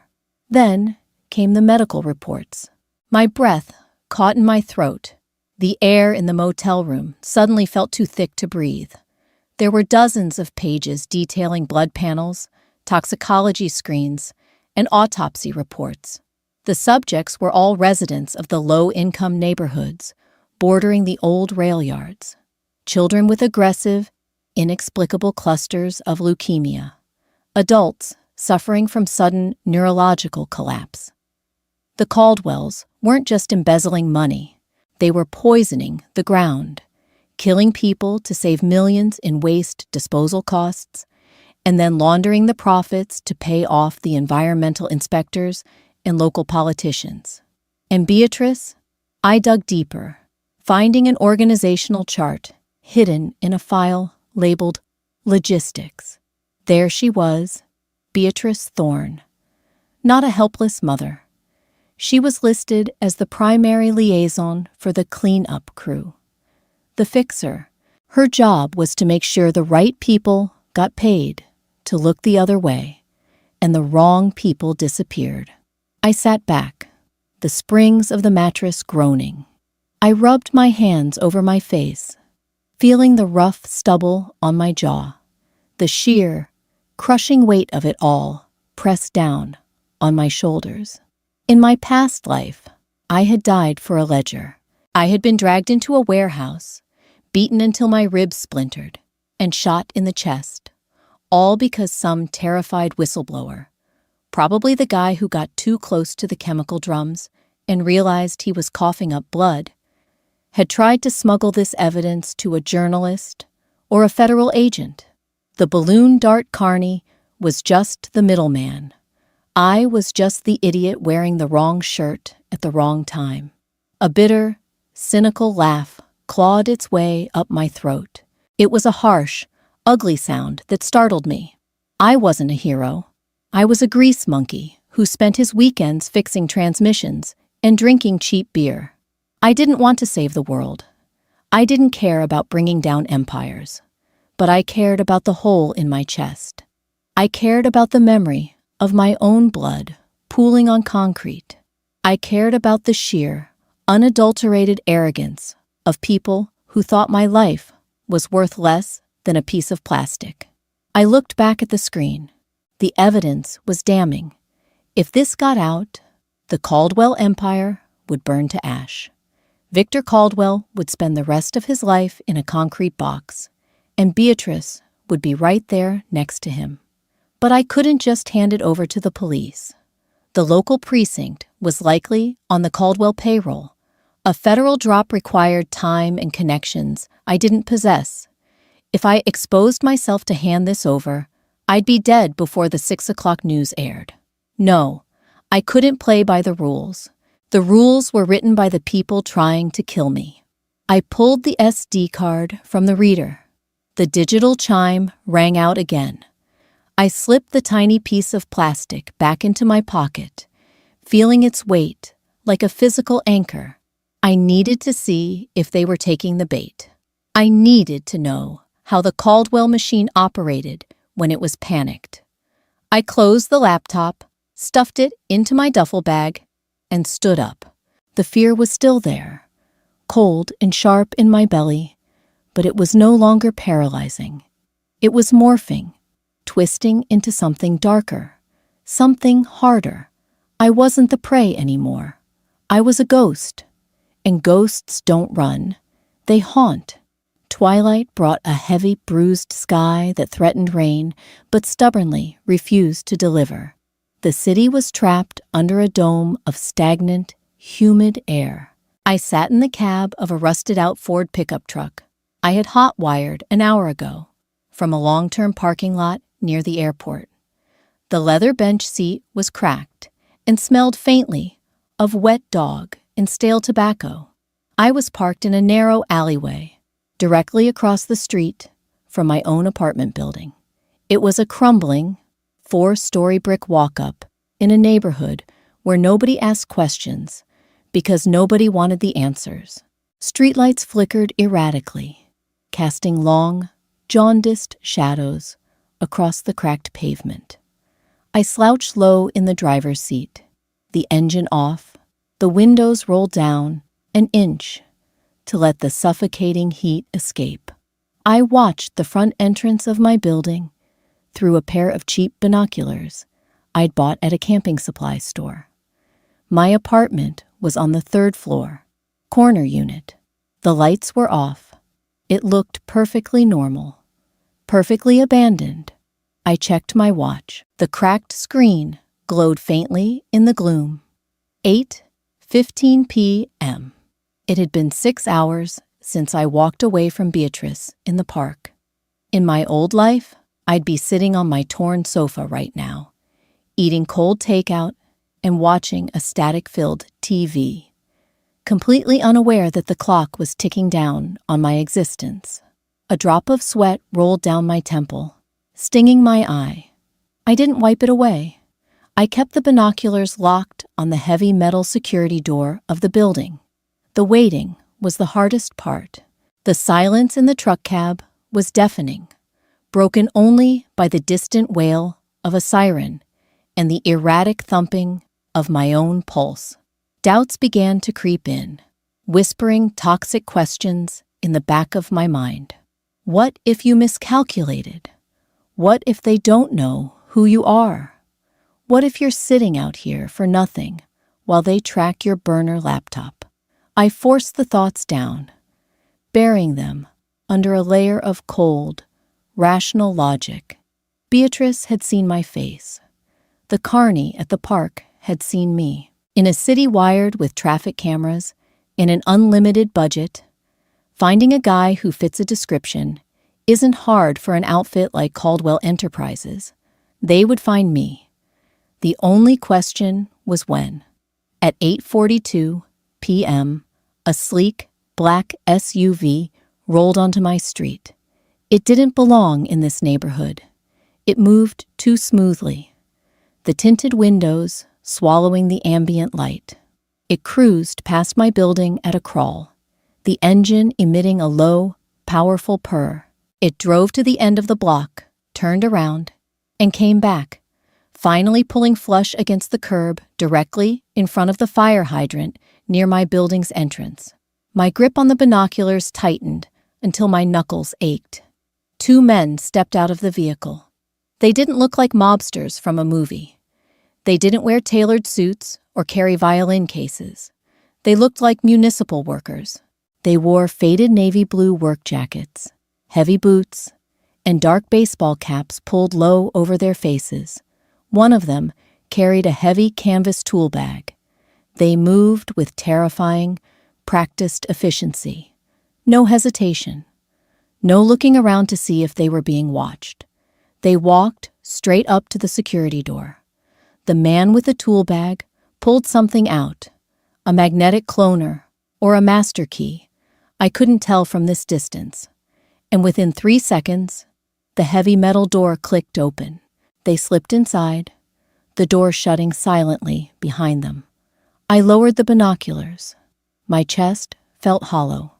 Then came the medical reports. My breath caught in my throat. The air in the motel room suddenly felt too thick to breathe. There were dozens of pages detailing blood panels, toxicology screens, and autopsy reports. The subjects were all residents of the low-income neighborhoods bordering the old rail yards. Children with aggressive, inexplicable clusters of leukemia. Adults suffering from sudden neurological collapse. The Caldwells weren't just embezzling money. They were poisoning the ground, killing people to save millions in waste disposal costs, and then laundering the profits to pay off the environmental inspectors and local politicians. And Beatrice? I dug deeper, finding an organizational chart hidden in a file labeled Logistics. There she was, Beatrice Thorne. Not a helpless mother. She was listed as the primary liaison for the cleanup crew. The fixer. Her job was to make sure the right people got paid, to look the other way, and the wrong people disappeared. I sat back, the springs of the mattress groaning. I rubbed my hands over my face, feeling the rough stubble on my jaw, the sheer, crushing weight of it all pressed down on my shoulders. In my past life, I had died for a ledger. I had been dragged into a warehouse, beaten until my ribs splintered, and shot in the chest, all because some terrified whistleblower, probably the guy who got too close to the chemical drums and realized he was coughing up blood, had tried to smuggle this evidence to a journalist or a federal agent. The balloon dart carney was just the middleman. I was just the idiot wearing the wrong shirt at the wrong time. A bitter, cynical laugh clawed its way up my throat. It was a harsh, ugly sound that startled me. I wasn't a hero. I was a grease monkey who spent his weekends fixing transmissions and drinking cheap beer. I didn't want to save the world. I didn't care about bringing down empires. But I cared about the hole in my chest. I cared about the memory of my own blood pooling on concrete. I cared about the sheer, unadulterated arrogance of people who thought my life was worth less than a piece of plastic. I looked back at the screen. The evidence was damning. If this got out, the Caldwell empire would burn to ash. Victor Caldwell would spend the rest of his life in a concrete box, and Beatrice would be right there next to him. But I couldn't just hand it over to the police. The local precinct was likely on the Caldwell payroll. A federal drop required time and connections I didn't possess. If I exposed myself to hand this over, I'd be dead before the 6 o'clock news aired. No, I couldn't play by the rules. The rules were written by the people trying to kill me. I pulled the SD card from the reader. The digital chime rang out again. I slipped the tiny piece of plastic back into my pocket, feeling its weight like a physical anchor. I needed to see if they were taking the bait. I needed to know how the Caldwell machine operated when it was panicked. I closed the laptop, stuffed it into my duffel bag, and stood up. The fear was still there, cold and sharp in my belly, but it was no longer paralyzing. It was morphing, twisting into something darker, something harder. I wasn't the prey anymore. I was a ghost. And ghosts don't run. They haunt. twilight brought a heavy, bruised sky that threatened rain, but stubbornly refused to deliver. The city was trapped under a dome of stagnant, humid air. I sat in the cab of a rusted-out Ford pickup truck I had hot-wired an hour ago from a long-term parking lot near the airport. The leather bench seat was cracked and smelled faintly of wet dog and stale tobacco. I was parked in a narrow alleyway directly across the street from my own apartment building. It was a crumbling, 4-story brick walk-up in a neighborhood where nobody asked questions because nobody wanted the answers. Streetlights flickered erratically, casting long, jaundiced shadows across the cracked pavement. I slouched low in the driver's seat, the engine off, the windows rolled down an inch to let the suffocating heat escape. I watched the front entrance of my building through a pair of cheap binoculars I'd bought at a camping supply store. My apartment was on the 3rd floor, corner unit. The lights were off. It looked perfectly normal, perfectly abandoned. I checked my watch. The cracked screen glowed faintly in the gloom. 8:15 p.m. It had been 6 hours since I walked away from Beatrice in the park. In my old life, I'd be sitting on my torn sofa right now, eating cold takeout and watching a static-filled TV, completely unaware that the clock was ticking down on my existence. A drop of sweat rolled down my temple, stinging my eye. I didn't wipe it away. I kept the binoculars locked on the heavy metal security door of the building. The waiting was the hardest part. The silence in the truck cab was deafening, broken only by the distant wail of a siren and the erratic thumping of my own pulse. Doubts began to creep in, whispering toxic questions in the back of my mind. What if you miscalculated? What if they don't know who you are? What if you're sitting out here for nothing while they track your burner laptop? I forced the thoughts down, burying them under a layer of cold, rational logic. Beatrice had seen my face. The carny at the park had seen me. In a city wired with traffic cameras, in an unlimited budget, finding a guy who fits a description isn't hard for an outfit like Caldwell Enterprises. They would find me. The only question was when. At 8:42 p.m., a sleek, black SUV rolled onto my street. It didn't belong in this neighborhood. It moved too smoothly, the tinted windows swallowing the ambient light. It cruised past my building at a crawl, the engine emitting a low, powerful purr. It drove to the end of the block, turned around, and came back, finally pulling flush against the curb directly in front of the fire hydrant near my building's entrance. My grip on the binoculars tightened until my knuckles ached. 2 men stepped out of the vehicle. They didn't look like mobsters from a movie. They didn't wear tailored suits or carry violin cases. They looked like municipal workers. They wore faded navy blue work jackets, heavy boots, and dark baseball caps pulled low over their faces. One of them carried a heavy canvas tool bag. They moved with terrifying, practiced efficiency. No hesitation. No looking around to see if they were being watched. They walked straight up to the security door. The man with the tool bag pulled something out, a magnetic cloner or a master key. I couldn't tell from this distance. And within 3 seconds, the heavy metal door clicked open. They slipped inside, the door shutting silently behind them. I lowered the binoculars. My chest felt hollow.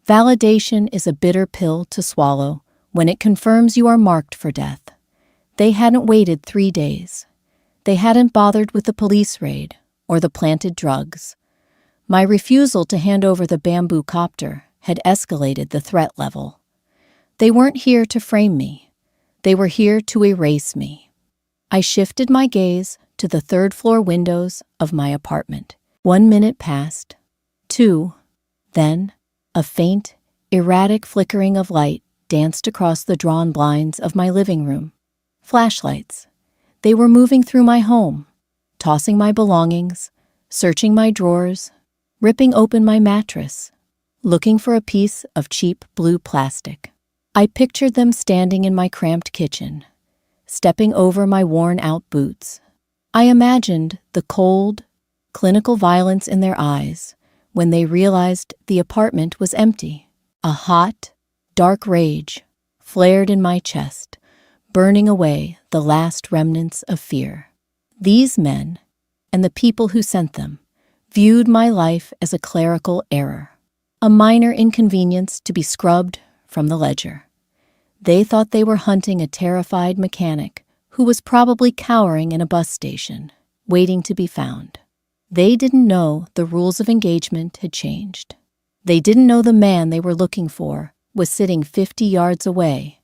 Validation is a bitter pill to swallow when it confirms you are marked for death. They hadn't waited 3 days. They hadn't bothered with the police raid or the planted drugs. My refusal to hand over the bamboo copter had escalated the threat level. They weren't here to frame me. They were here to erase me. I shifted my gaze to the 3rd-floor windows of my apartment. 1 minute passed. 2. Then, a faint, Erratic flickering of light danced across the drawn blinds of my living room. Flashlights. They were moving through my home, tossing my belongings, searching my drawers, ripping open my mattress, looking for a piece of cheap blue plastic. I pictured them standing in my cramped kitchen, stepping over my worn-out boots. I imagined the cold, clinical violence in their eyes when they realized the apartment was empty. A hot, dark rage flared in my chest, burning away the last remnants of fear. These men, and the people who sent them, viewed my life as a clerical error, a minor inconvenience to be scrubbed from the ledger. They thought they were hunting a terrified mechanic who was probably cowering in a bus station, waiting to be found. They didn't know the rules of engagement had changed. They didn't know the man they were looking for was sitting 50 yards away,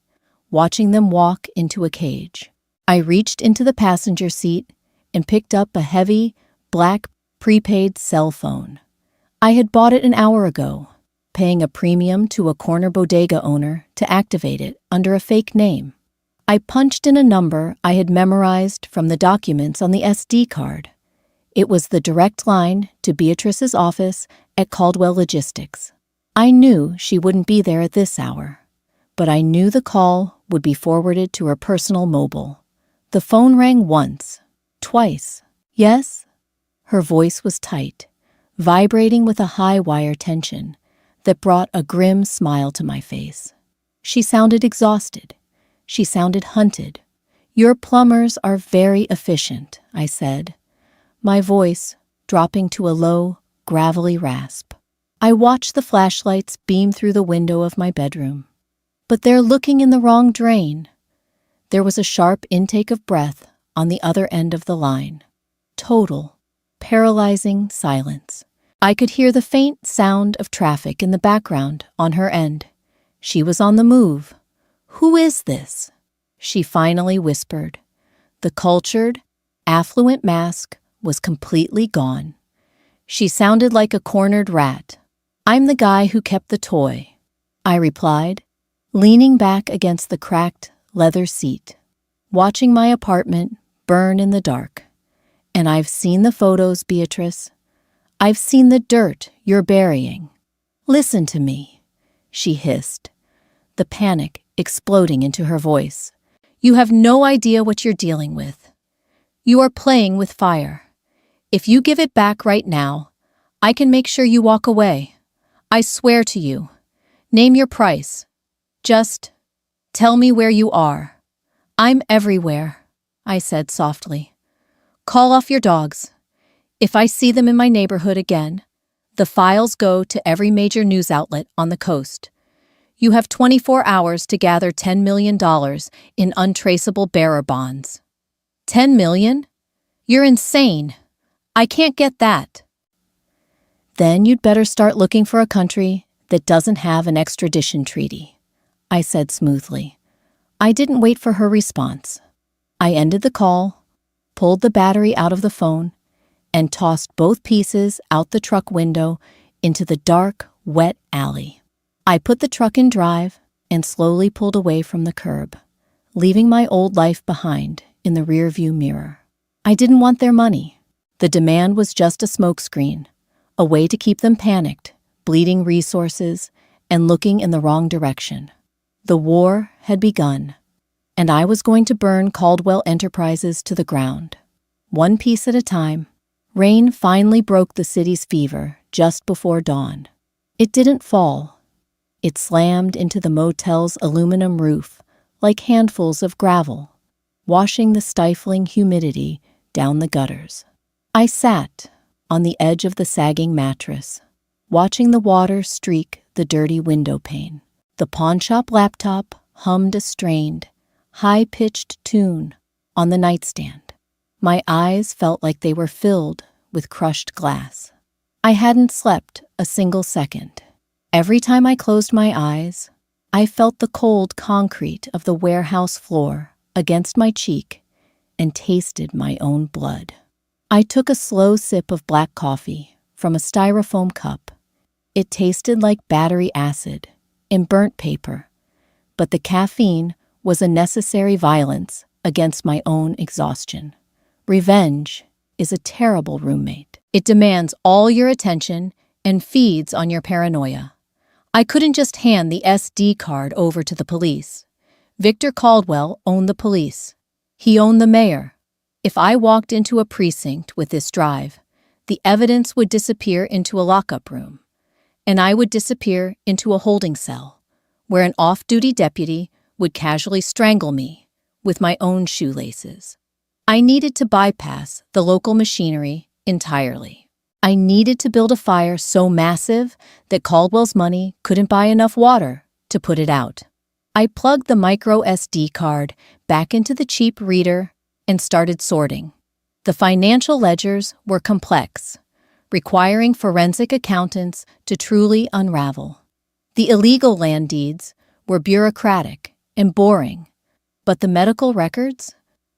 watching them walk into a cage. I reached into the passenger seat and picked up a heavy, black, prepaid cell phone. I had bought it an hour ago, paying a premium to a corner bodega owner to activate it under a fake name. I punched in a number I had memorized from the documents on the SD card. It was the direct line to Beatrice's office at Caldwell Logistics. I knew she wouldn't be there at this hour, but I knew the call would be forwarded to her personal mobile. The phone rang once, twice. Yes? Her voice was tight, vibrating with a high wire tension that brought a grim smile to my face. She sounded exhausted. She sounded hunted. "Your plumbers are very efficient," I said, my voice dropping to a low, gravelly rasp. I watched the flashlights beam through the window of my bedroom. But they're looking in the wrong drain. There was a sharp intake of breath on the other end of the line. Total, paralyzing silence. I could hear the faint sound of traffic in the background on her end. She was on the move. "Who is this?" she finally whispered. The cultured, affluent mask was completely gone. She sounded like a cornered rat. "I'm the guy who kept the toy," I replied, leaning back against the cracked leather seat, watching my apartment burn in the dark. "And I've seen the photos, Beatrice. I've seen the dirt you're burying. Listen to me," she hissed, the panic exploding into her voice. "You have no idea what you're dealing with. You are playing with fire. If you give it back right now, I can make sure you walk away. I swear to you. Name your price. Just tell me where you are." "I'm everywhere," I said softly. "Call off your dogs. If I see them in my neighborhood again, the files go to every major news outlet on the coast. You have 24 hours to gather $10 million in untraceable bearer bonds." $10 million? You're insane. I can't get that. "Then you'd better start looking for a country that doesn't have an extradition treaty," I said smoothly. I didn't wait for her response. I ended the call, pulled the battery out of the phone, and tossed both pieces out the truck window into the dark, wet alley. I put the truck in drive and slowly pulled away from the curb, leaving my old life behind in the rearview mirror. I didn't want their money. The demand was just a smokescreen, a way to keep them panicked, bleeding resources, and looking in the wrong direction. The war had begun, and I was going to burn Caldwell Enterprises to the ground. One piece at a time, rain finally broke the city's fever just before dawn. It didn't fall. It slammed into the motel's aluminum roof like handfuls of gravel, washing the stifling humidity down the gutters. I sat on the edge of the sagging mattress, watching the water streak the dirty window pane. The pawnshop laptop hummed a strained, high-pitched tune on the nightstand. My eyes felt like they were filled with crushed glass. I hadn't slept a single second. Every time I closed my eyes, I felt the cold concrete of the warehouse floor against my cheek and tasted my own blood. I took a slow sip of black coffee from a styrofoam cup. It tasted like battery acid, and burnt paper, but the caffeine was a necessary violence against my own exhaustion. Revenge is a terrible roommate. It demands all your attention and feeds on your paranoia. I couldn't just hand the SD card over to the police. Victor Caldwell owned the police. He owned the mayor. If I walked into a precinct with this drive, the evidence would disappear into a lockup room, and I would disappear into a holding cell, where an off-duty deputy would casually strangle me with my own shoelaces. I needed to bypass the local machinery entirely. I needed to build a fire so massive that Caldwell's money couldn't buy enough water to put it out. I plugged the micro SD card back into the cheap reader and started sorting. The financial ledgers were complex, requiring forensic accountants to truly unravel. The illegal land deeds were bureaucratic and boring, but the medical records,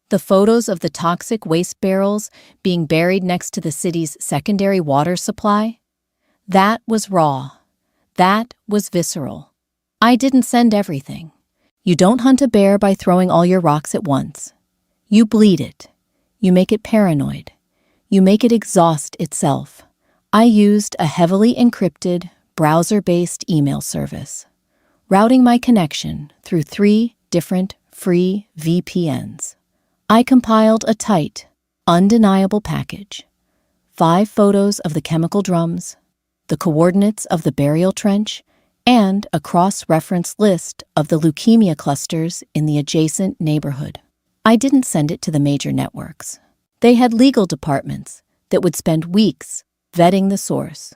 the photos of the toxic waste barrels being buried next to the city's secondary water supply, that was raw. That was visceral. I didn't send everything. You don't hunt a bear by throwing all your rocks at once. You bleed it. You make it paranoid. You make it exhaust itself. I used a heavily encrypted, browser-based email service, routing my connection through 3 different free VPNs. I compiled a tight, undeniable package. 5 photos of the chemical drums, the coordinates of the burial trench, and a cross-reference list of the leukemia clusters in the adjacent neighborhood. I didn't send it to the major networks. They had legal departments that would spend weeks vetting the source,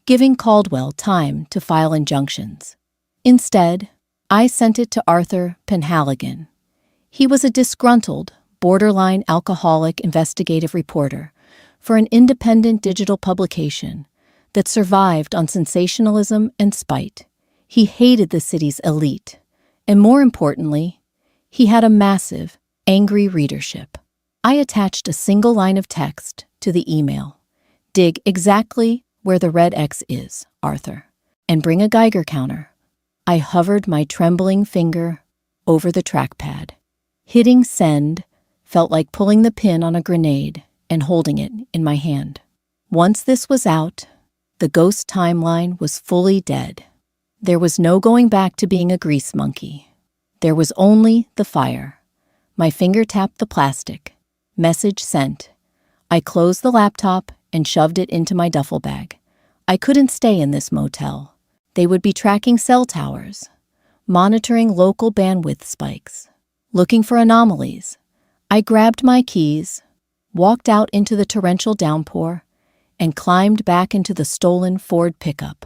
giving Caldwell time to file injunctions. Instead, I sent it to Arthur Penhaligon. He was a disgruntled, borderline alcoholic investigative reporter for an independent digital publication that survived on sensationalism and spite. He hated the city's elite, and more importantly, he had a massive, angry readership. I attached a single line of text to the email. Dig exactly where the red X is, Arthur, and bring a Geiger counter. I hovered my trembling finger over the trackpad. Hitting send felt like pulling the pin on a grenade and holding it in my hand. Once this was out, the ghost timeline was fully dead. There was no going back to being a grease monkey. There was only the fire. My finger tapped the plastic. Message sent. I closed the laptop and shoved it into my duffel bag. I couldn't stay in this motel. They would be tracking cell towers, monitoring local bandwidth spikes, looking for anomalies. I grabbed my keys, walked out into the torrential downpour, and climbed back into the stolen Ford pickup.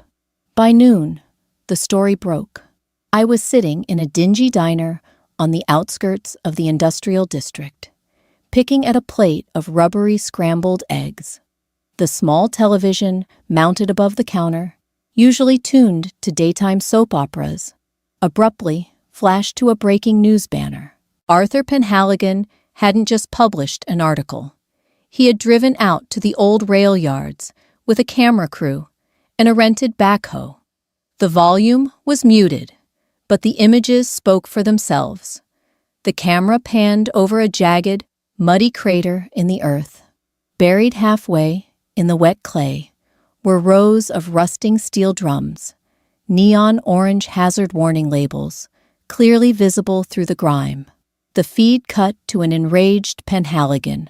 By noon, the story broke. I was sitting in a dingy diner on the outskirts of the industrial district, picking at a plate of rubbery scrambled eggs. The small television mounted above the counter, usually tuned to daytime soap operas, abruptly flashed to a breaking news banner. Arthur Penhaligon hadn't just published an article. He had driven out to the old rail yards with a camera crew and a rented backhoe. The volume was muted, but the images spoke for themselves. The camera panned over a jagged, muddy crater in the earth. Buried halfway in the wet clay were rows of rusting steel drums, neon orange hazard warning labels, clearly visible through the grime. The feed cut to an enraged Penhaligon,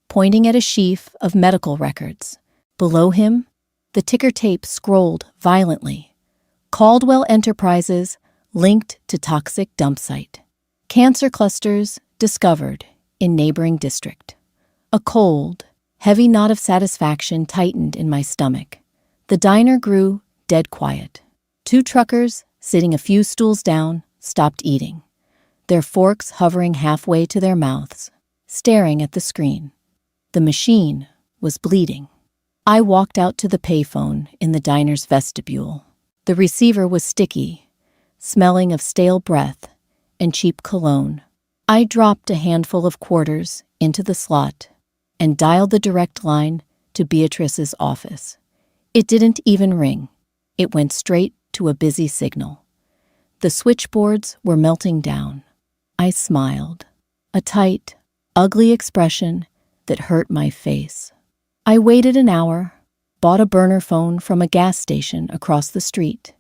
pointing at a sheaf of medical records. Below him, the ticker tape scrolled violently. Caldwell Enterprises linked to toxic dump site. Cancer clusters discovered in neighboring district. A cold, heavy knot of satisfaction tightened in my stomach. The diner grew dead quiet. 2 truckers, sitting a few stools down, stopped eating, their forks hovering halfway to their mouths, staring at the screen. The machine was bleeding. I walked out to the payphone in the diner's vestibule. The receiver was sticky, smelling of stale breath and cheap cologne. I dropped a handful of quarters into the slot and dialed the direct line to Beatrice's office. It didn't even ring. It went straight to a busy signal. The switchboards were melting down. I smiled, a tight, ugly expression that hurt my face. I waited an hour, bought a burner phone from a gas station across the street,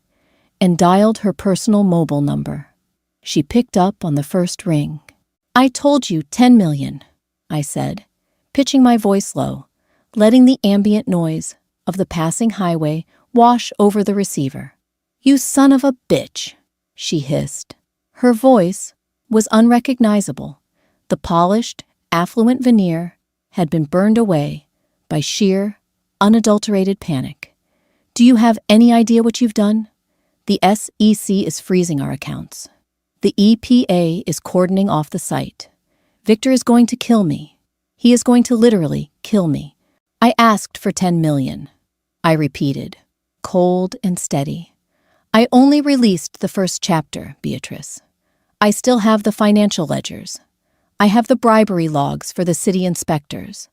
and dialed her personal mobile number. She picked up on the first ring. "I told you 10 million, I said, pitching my voice low, letting the ambient noise of the passing highway wash over the receiver. "You son of a bitch," she hissed. Her voice was unrecognizable. The polished, affluent veneer had been burned away by sheer, unadulterated panic. "Do you have any idea what you've done? The SEC is freezing our accounts. The EPA is cordoning off the site. Victor is going to kill me. He is going to literally kill me. I asked for 10 million. I repeated, cold and steady. "I only released the first chapter, Beatrice. I still have the financial ledgers. I have the bribery logs for the city inspectors.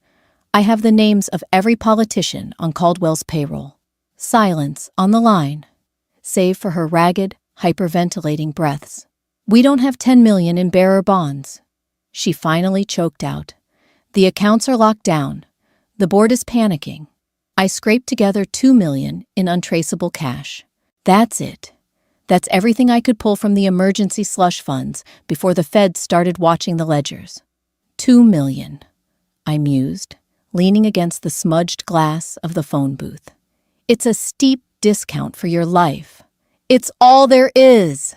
I have the names of every politician on Caldwell's payroll." Silence on the line, save for her ragged, hyperventilating breaths. "We don't have 10 million in bearer bonds." She finally choked out. "The accounts are locked down. The board is panicking. I scraped together 2 million in untraceable cash. That's it. That's everything I could pull from the emergency slush funds before the feds started watching the ledgers. 2 million, I mused, leaning against the smudged glass of the phone booth. "It's a steep discount for your life. It's all there is,"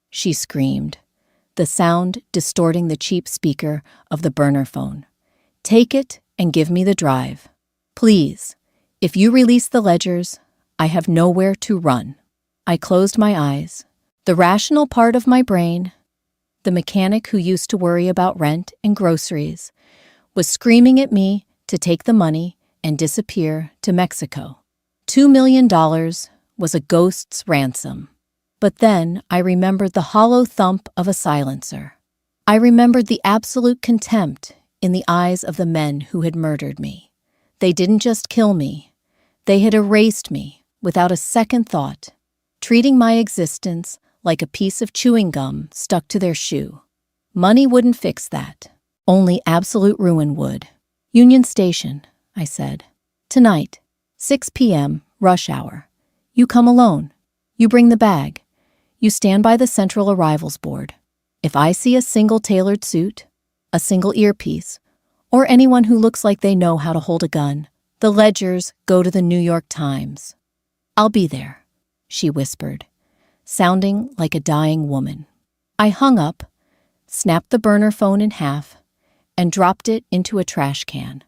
she screamed, the sound distorting the cheap speaker of the burner phone. "Take it and give me the drive. Please, if you release the ledgers, I have nowhere to run." I closed my eyes. The rational part of my brain, the mechanic who used to worry about rent and groceries, was screaming at me to take the money and disappear to Mexico. $2 million was a ghost's ransom. But then I remembered the hollow thump of a silencer. I remembered the absolute contempt in the eyes of the men who had murdered me. They didn't just kill me. They had erased me without a second thought, treating my existence like a piece of chewing gum stuck to their shoe. Money wouldn't fix that. Only absolute ruin would. "Union Station," I said. "Tonight, 6 p.m., rush hour. You come alone. You bring the bag. You stand by the central arrivals board. If I see a single tailored suit, a single earpiece, or anyone who looks like they know how to hold a gun, the ledgers go to the New York Times. I'll be there," she whispered, sounding like a dying woman. I hung up, snapped the burner phone in half, and dropped it into a trash can.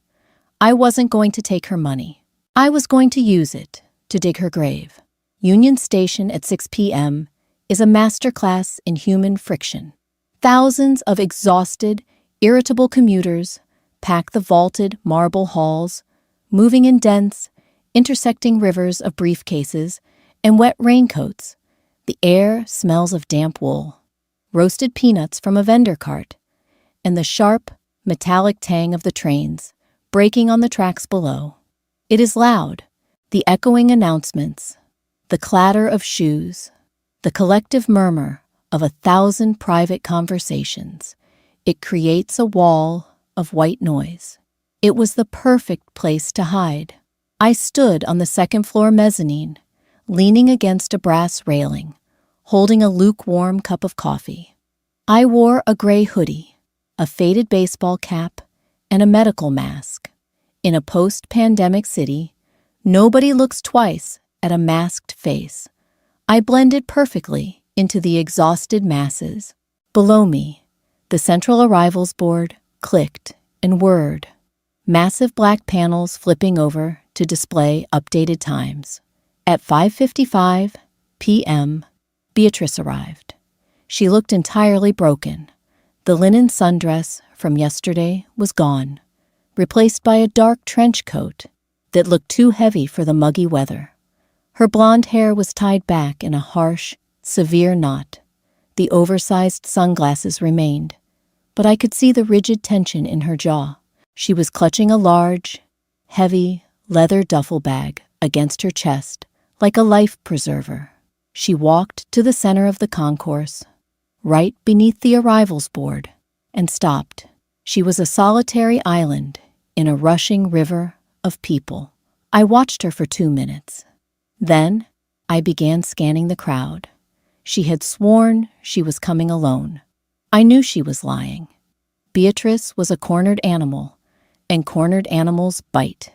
I wasn't going to take her money. I was going to use it to dig her grave. Union Station at 6 p.m. is a masterclass in human friction. Thousands of exhausted, irritable commuters pack the vaulted marble halls, moving in dense, intersecting rivers of briefcases and wet raincoats. The air smells of damp wool, roasted peanuts from a vendor cart, and the sharp, metallic tang of the trains breaking on the tracks below. It is loud, the echoing announcements, the clatter of shoes, the collective murmur of 1,000 private conversations. It creates a wall of white noise. It was the perfect place to hide. I stood on the second-floor mezzanine, leaning against a brass railing, holding a lukewarm cup of coffee. I wore a gray hoodie, a faded baseball cap, and a medical mask. In a post-pandemic city, nobody looks twice at a masked face. I blended perfectly into the exhausted masses. Below me, the central arrivals board clicked and whirred, massive black panels flipping over to display updated times. At 5:55 p.m., Beatrice arrived. She looked entirely broken. The linen sundress from yesterday was gone, replaced by a dark trench coat that looked too heavy for the muggy weather. Her blonde hair was tied back in a harsh, severe knot. The oversized sunglasses remained, but I could see the rigid tension in her jaw. She was clutching a large, heavy, leather duffel bag against her chest like a life preserver. She walked to the center of the concourse, right beneath the arrivals board, and stopped. She was a solitary island in a rushing river of people. I watched her for 2 minutes. Then I began scanning the crowd. She had sworn she was coming alone. I knew she was lying. Beatrice was a cornered animal, and cornered animals bite.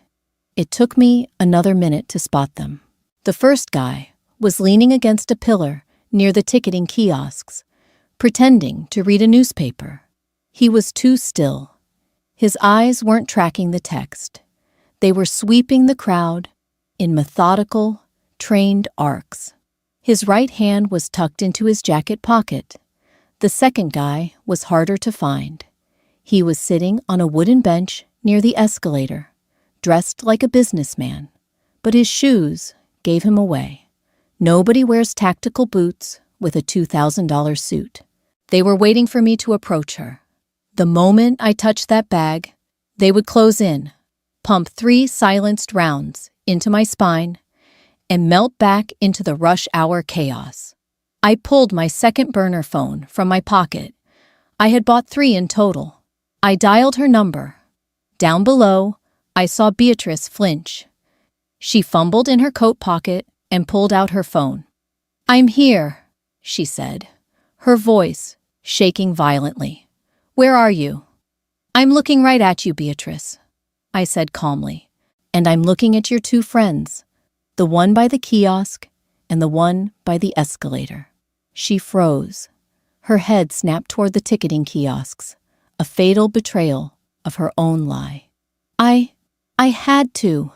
It took me another minute to spot them. The first guy was leaning against a pillar near the ticketing kiosks, pretending to read a newspaper. He was too still. His eyes weren't tracking the text. They were sweeping the crowd in methodical, trained arcs. His right hand was tucked into his jacket pocket. The second guy was harder to find. He was sitting on a wooden bench near the escalator, dressed like a businessman, but his shoes gave him away. Nobody wears tactical boots with a $2,000 suit. They were waiting for me to approach her. The moment I touched that bag, they would close in, pump 3 silenced rounds into my spine, and melt back into the rush hour chaos. I pulled my second burner phone from my pocket. I had bought 3 in total. I dialed her number. Down below, I saw Beatrice flinch. She fumbled in her coat pocket and pulled out her phone. "I'm here," she said, her voice shaking violently. "Where are you?" "I'm looking right at you, Beatrice," I said calmly. "And I'm looking at your 2 friends, the one by the kiosk and the one by the escalator." She froze. Her head snapped toward the ticketing kiosks, a fatal betrayal of her own lie. I had to,"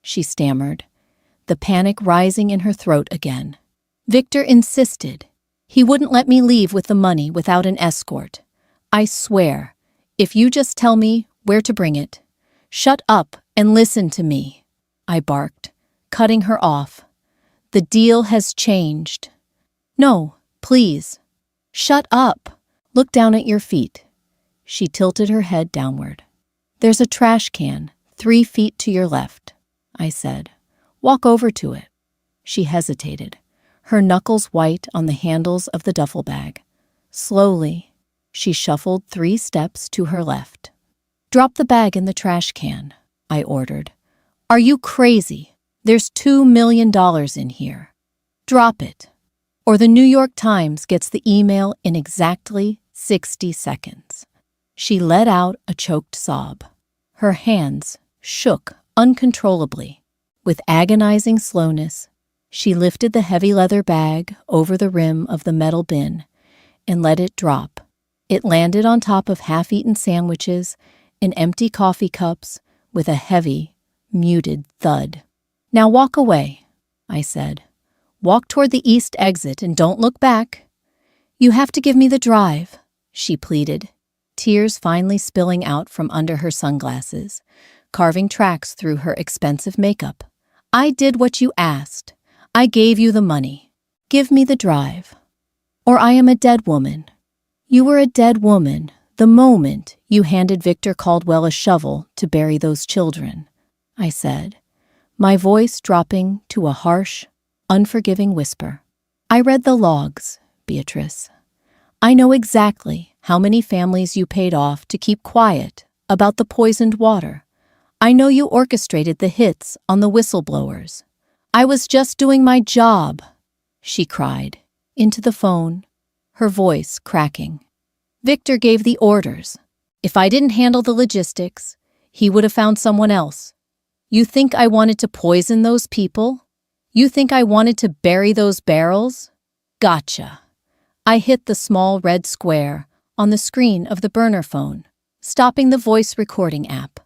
she stammered, the panic rising in her throat again. "Victor insisted. He wouldn't let me leave with the money without an escort. I swear, if you just tell me where to bring it." "Shut up and listen to me," I barked, cutting her off. "The deal has changed." "No, please." "Shut up. Look down at your feet." She tilted her head downward. "There's a trash can 3 feet to your left," I said. "Walk over to it." She hesitated, her knuckles white on the handles of the duffel bag. Slowly, she shuffled 3 steps to her left. "Drop the bag in the trash can," I ordered. "Are you crazy? There's $2 million in here. Drop it, or the New York Times gets the email in exactly 60 seconds. She let out a choked sob. Her hands shook uncontrollably. With agonizing slowness, she lifted the heavy leather bag over the rim of the metal bin and let it drop. It landed on top of half-eaten sandwiches and empty coffee cups with a heavy, muted thud. "Now walk away," I said. "Walk toward the east exit and don't look back." "You have to give me the drive," she pleaded, tears finally spilling out from under her sunglasses, carving tracks through her expensive makeup. "I did what you asked. I gave you the money. Give me the drive, or I am a dead woman." "You were a dead woman the moment you handed Victor Caldwell a shovel to bury those children," I said, my voice dropping to a harsh, unforgiving whisper. "I read the logs, Beatrice. I know exactly how many families you paid off to keep quiet about the poisoned water. I know you orchestrated the hits on the whistleblowers. I was just doing my job," she cried, into the phone, her voice cracking. "Victor gave the orders. If I didn't handle the logistics, he would have found someone else. You think I wanted to poison those people? You think I wanted to bury those barrels? Gotcha." I hit the small red square on the screen of the burner phone, stopping the voice recording app.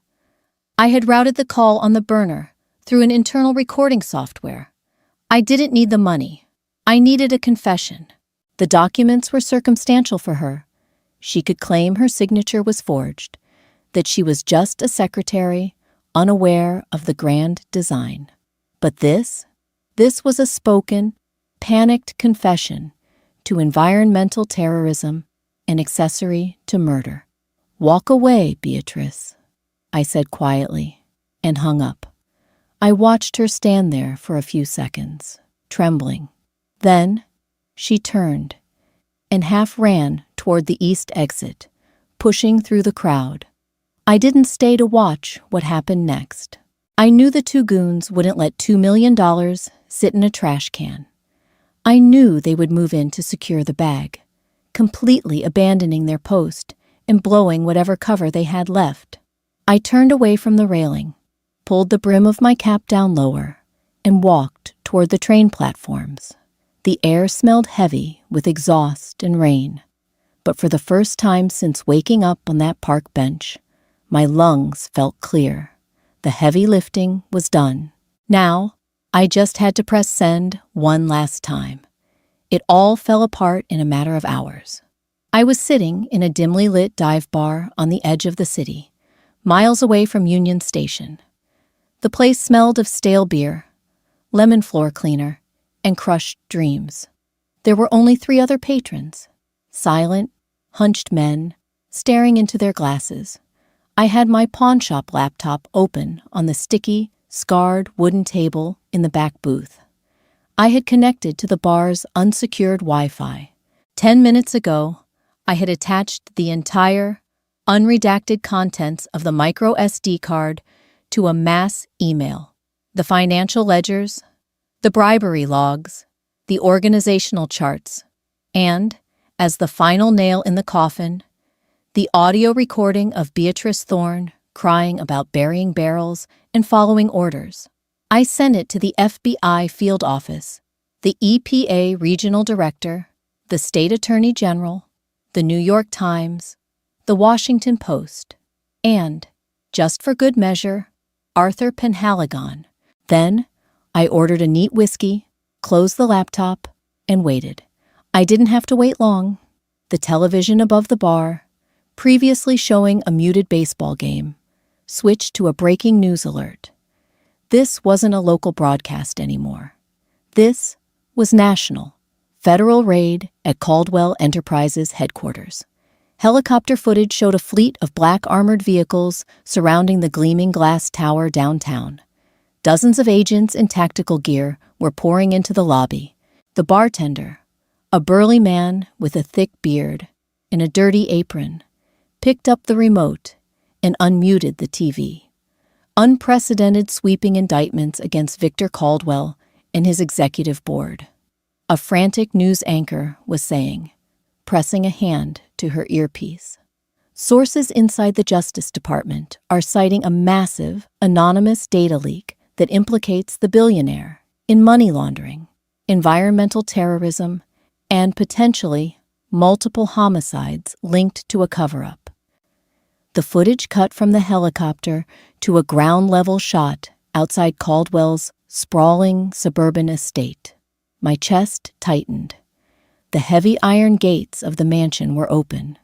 I had routed the call on the burner through an internal recording software. I didn't need the money. I needed a confession. The documents were circumstantial for her. She could claim her signature was forged, that she was just a secretary, unaware of the grand design. But this was a spoken, panicked confession to environmental terrorism and accessory to murder. "Walk away, Beatrice," I said quietly, and hung up. I watched her stand there for a few seconds, trembling. Then, she turned and half ran toward the east exit, pushing through the crowd. I didn't stay to watch what happened next. I knew the two goons wouldn't let $2 million sit in a trash can. I knew they would move in to secure the bag, completely abandoning their post and blowing whatever cover they had left. I turned away from the railing, pulled the brim of my cap down lower, and walked toward the train platforms. The air smelled heavy with exhaust and rain, but for the first time since waking up on that park bench, my lungs felt clear. The heavy lifting was done. Now, I just had to press send one last time. It all fell apart in a matter of hours. I was sitting in a dimly lit dive bar on the edge of the city, miles away from Union Station. The place smelled of stale beer, lemon floor cleaner, and crushed dreams. There were only 3 other patrons, silent, hunched men, staring into their glasses. I had my pawnshop laptop open on the sticky, scarred wooden table in the back booth. I had connected to the bar's unsecured Wi-Fi. 10 minutes ago, I had attached the entire, unredacted contents of the micro SD card to a mass email. The financial ledgers, the bribery logs, the organizational charts, and, as the final nail in the coffin, the audio recording of Beatrice Thorne crying about burying barrels and following orders. I sent it to the FBI field office, the EPA regional director, the state attorney general, the New York Times, the Washington Post, and, just for good measure, Arthur Penhaligon. Then, I ordered a neat whiskey, closed the laptop, and waited. I didn't have to wait long. The television above the bar, previously showing a muted baseball game, switched to a breaking news alert. This wasn't a local broadcast anymore. This was national. Federal raid at Caldwell Enterprises headquarters. Helicopter footage showed a fleet of black armored vehicles surrounding the gleaming glass tower downtown. Dozens of agents in tactical gear were pouring into the lobby. The bartender, a burly man with a thick beard and a dirty apron, picked up the remote and unmuted the TV. Unprecedented sweeping indictments against Victor Caldwell and his executive board. A frantic news anchor was saying, pressing a hand to her earpiece. Sources inside the Justice Department are citing a massive, anonymous data leak that implicates the billionaire in money laundering, environmental terrorism, and potentially multiple homicides linked to a cover-up. The footage cut from the helicopter to a ground-level shot outside Caldwell's sprawling suburban estate. My chest tightened. The heavy iron gates of the mansion were open.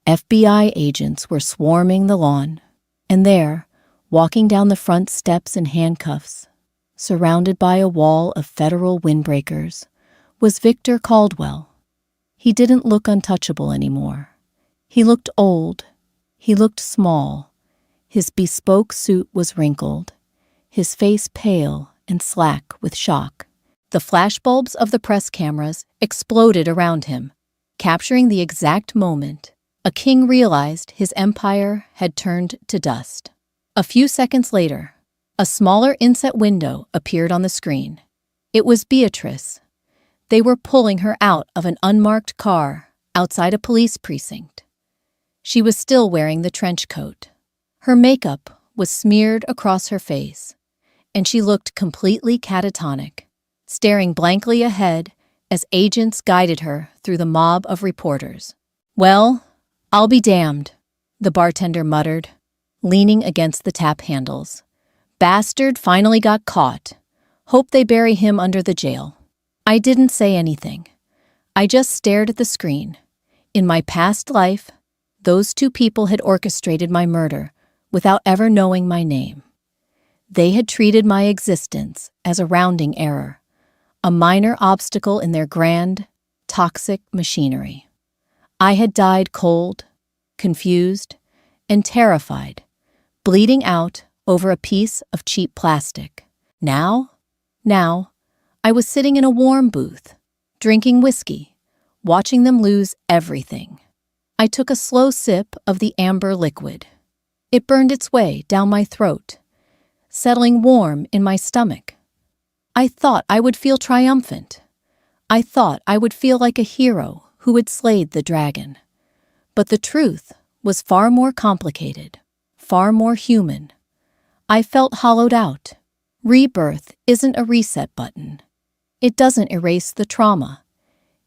FBI agents were swarming the lawn, and there, walking down the front steps in handcuffs, surrounded by a wall of federal windbreakers, was Victor Caldwell. He didn't look untouchable anymore. He looked old. He looked small. His bespoke suit was wrinkled, his face pale and slack with shock. The flashbulbs of the press cameras exploded around him, capturing the exact moment a king realized his empire had turned to dust. A few seconds later, a smaller inset window appeared on the screen. It was Beatrice. They were pulling her out of an unmarked car outside a police precinct. She was still wearing the trench coat. Her makeup was smeared across her face, and she looked completely catatonic, staring blankly ahead as agents guided her through the mob of reporters. "Well, I'll be damned," the bartender muttered, leaning against the tap handles. "Bastard finally got caught. Hope they bury him under the jail." I didn't say anything. I just stared at the screen. In my past life, those two people had orchestrated my murder without ever knowing my name. They had treated my existence as a rounding error, a minor obstacle in their grand, toxic machinery. I had died cold, confused, and terrified, bleeding out over a piece of cheap plastic. Now, I was sitting in a warm booth, drinking whiskey, watching them lose everything. I took a slow sip of the amber liquid. It burned its way down my throat, settling warm in my stomach. I thought I would feel triumphant. I thought I would feel like a hero who had slayed the dragon. But the truth was far more complicated, far more human. I felt hollowed out. Rebirth isn't a reset button. It doesn't erase the trauma.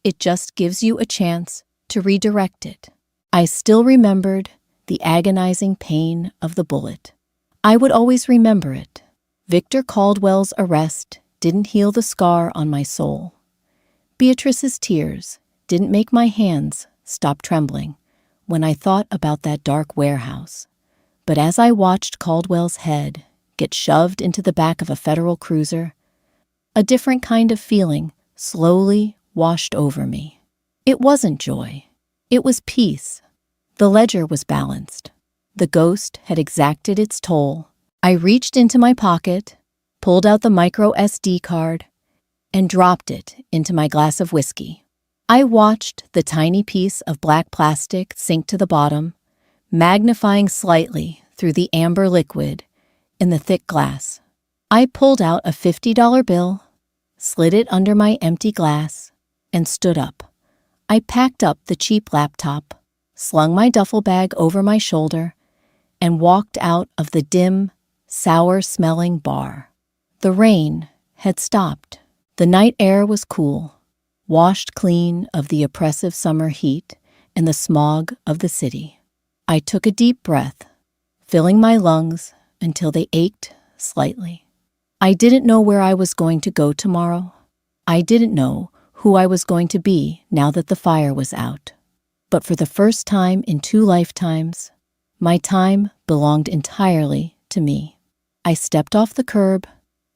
It just gives you a chance to redirect it. I still remembered the agonizing pain of the bullet. I would always remember it. Victor Caldwell's arrest didn't heal the scar on my soul. Beatrice's tears didn't make my hands stop trembling when I thought about that dark warehouse. But as I watched Caldwell's head get shoved into the back of a federal cruiser, a different kind of feeling slowly washed over me. It wasn't joy. It was peace. The ledger was balanced. The ghost had exacted its toll. I reached into my pocket, pulled out the micro SD card, and dropped it into my glass of whiskey. I watched the tiny piece of black plastic sink to the bottom, magnifying slightly through the amber liquid in the thick glass. I pulled out a $50 bill, slid it under my empty glass, and stood up. I packed up the cheap laptop, slung my duffel bag over my shoulder, and walked out of the dim, sour-smelling bar. The rain had stopped. The night air was cool, washed clean of the oppressive summer heat and the smog of the city. I took a deep breath, filling my lungs until they ached slightly. I didn't know where I was going to go tomorrow. I didn't know who I was going to be now that the fire was out. But for the first time in 2 lifetimes, my time belonged entirely to me. I stepped off the curb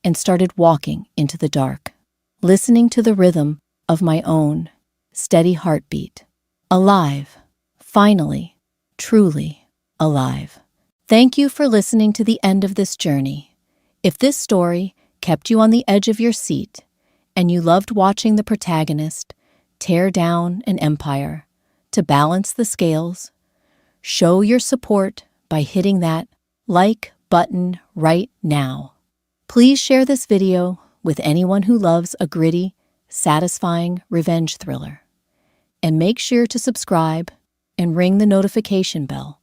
and started walking into the dark, listening to the rhythm of my own steady heartbeat. Alive. Finally. Truly alive. Thank you for listening to the end of this journey. If this story kept you on the edge of your seat and you loved watching the protagonist tear down an empire to balance the scales, show your support by hitting that like button right now. Please share this video with anyone who loves a gritty, satisfying revenge thriller. And make sure to subscribe and ring the notification bell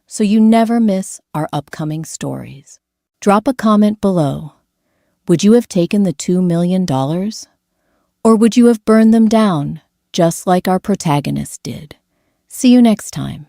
so you never miss our upcoming stories. Drop a comment below. Would you have taken the $2 million? Or would you have burned them down just like our protagonist did? See you next time.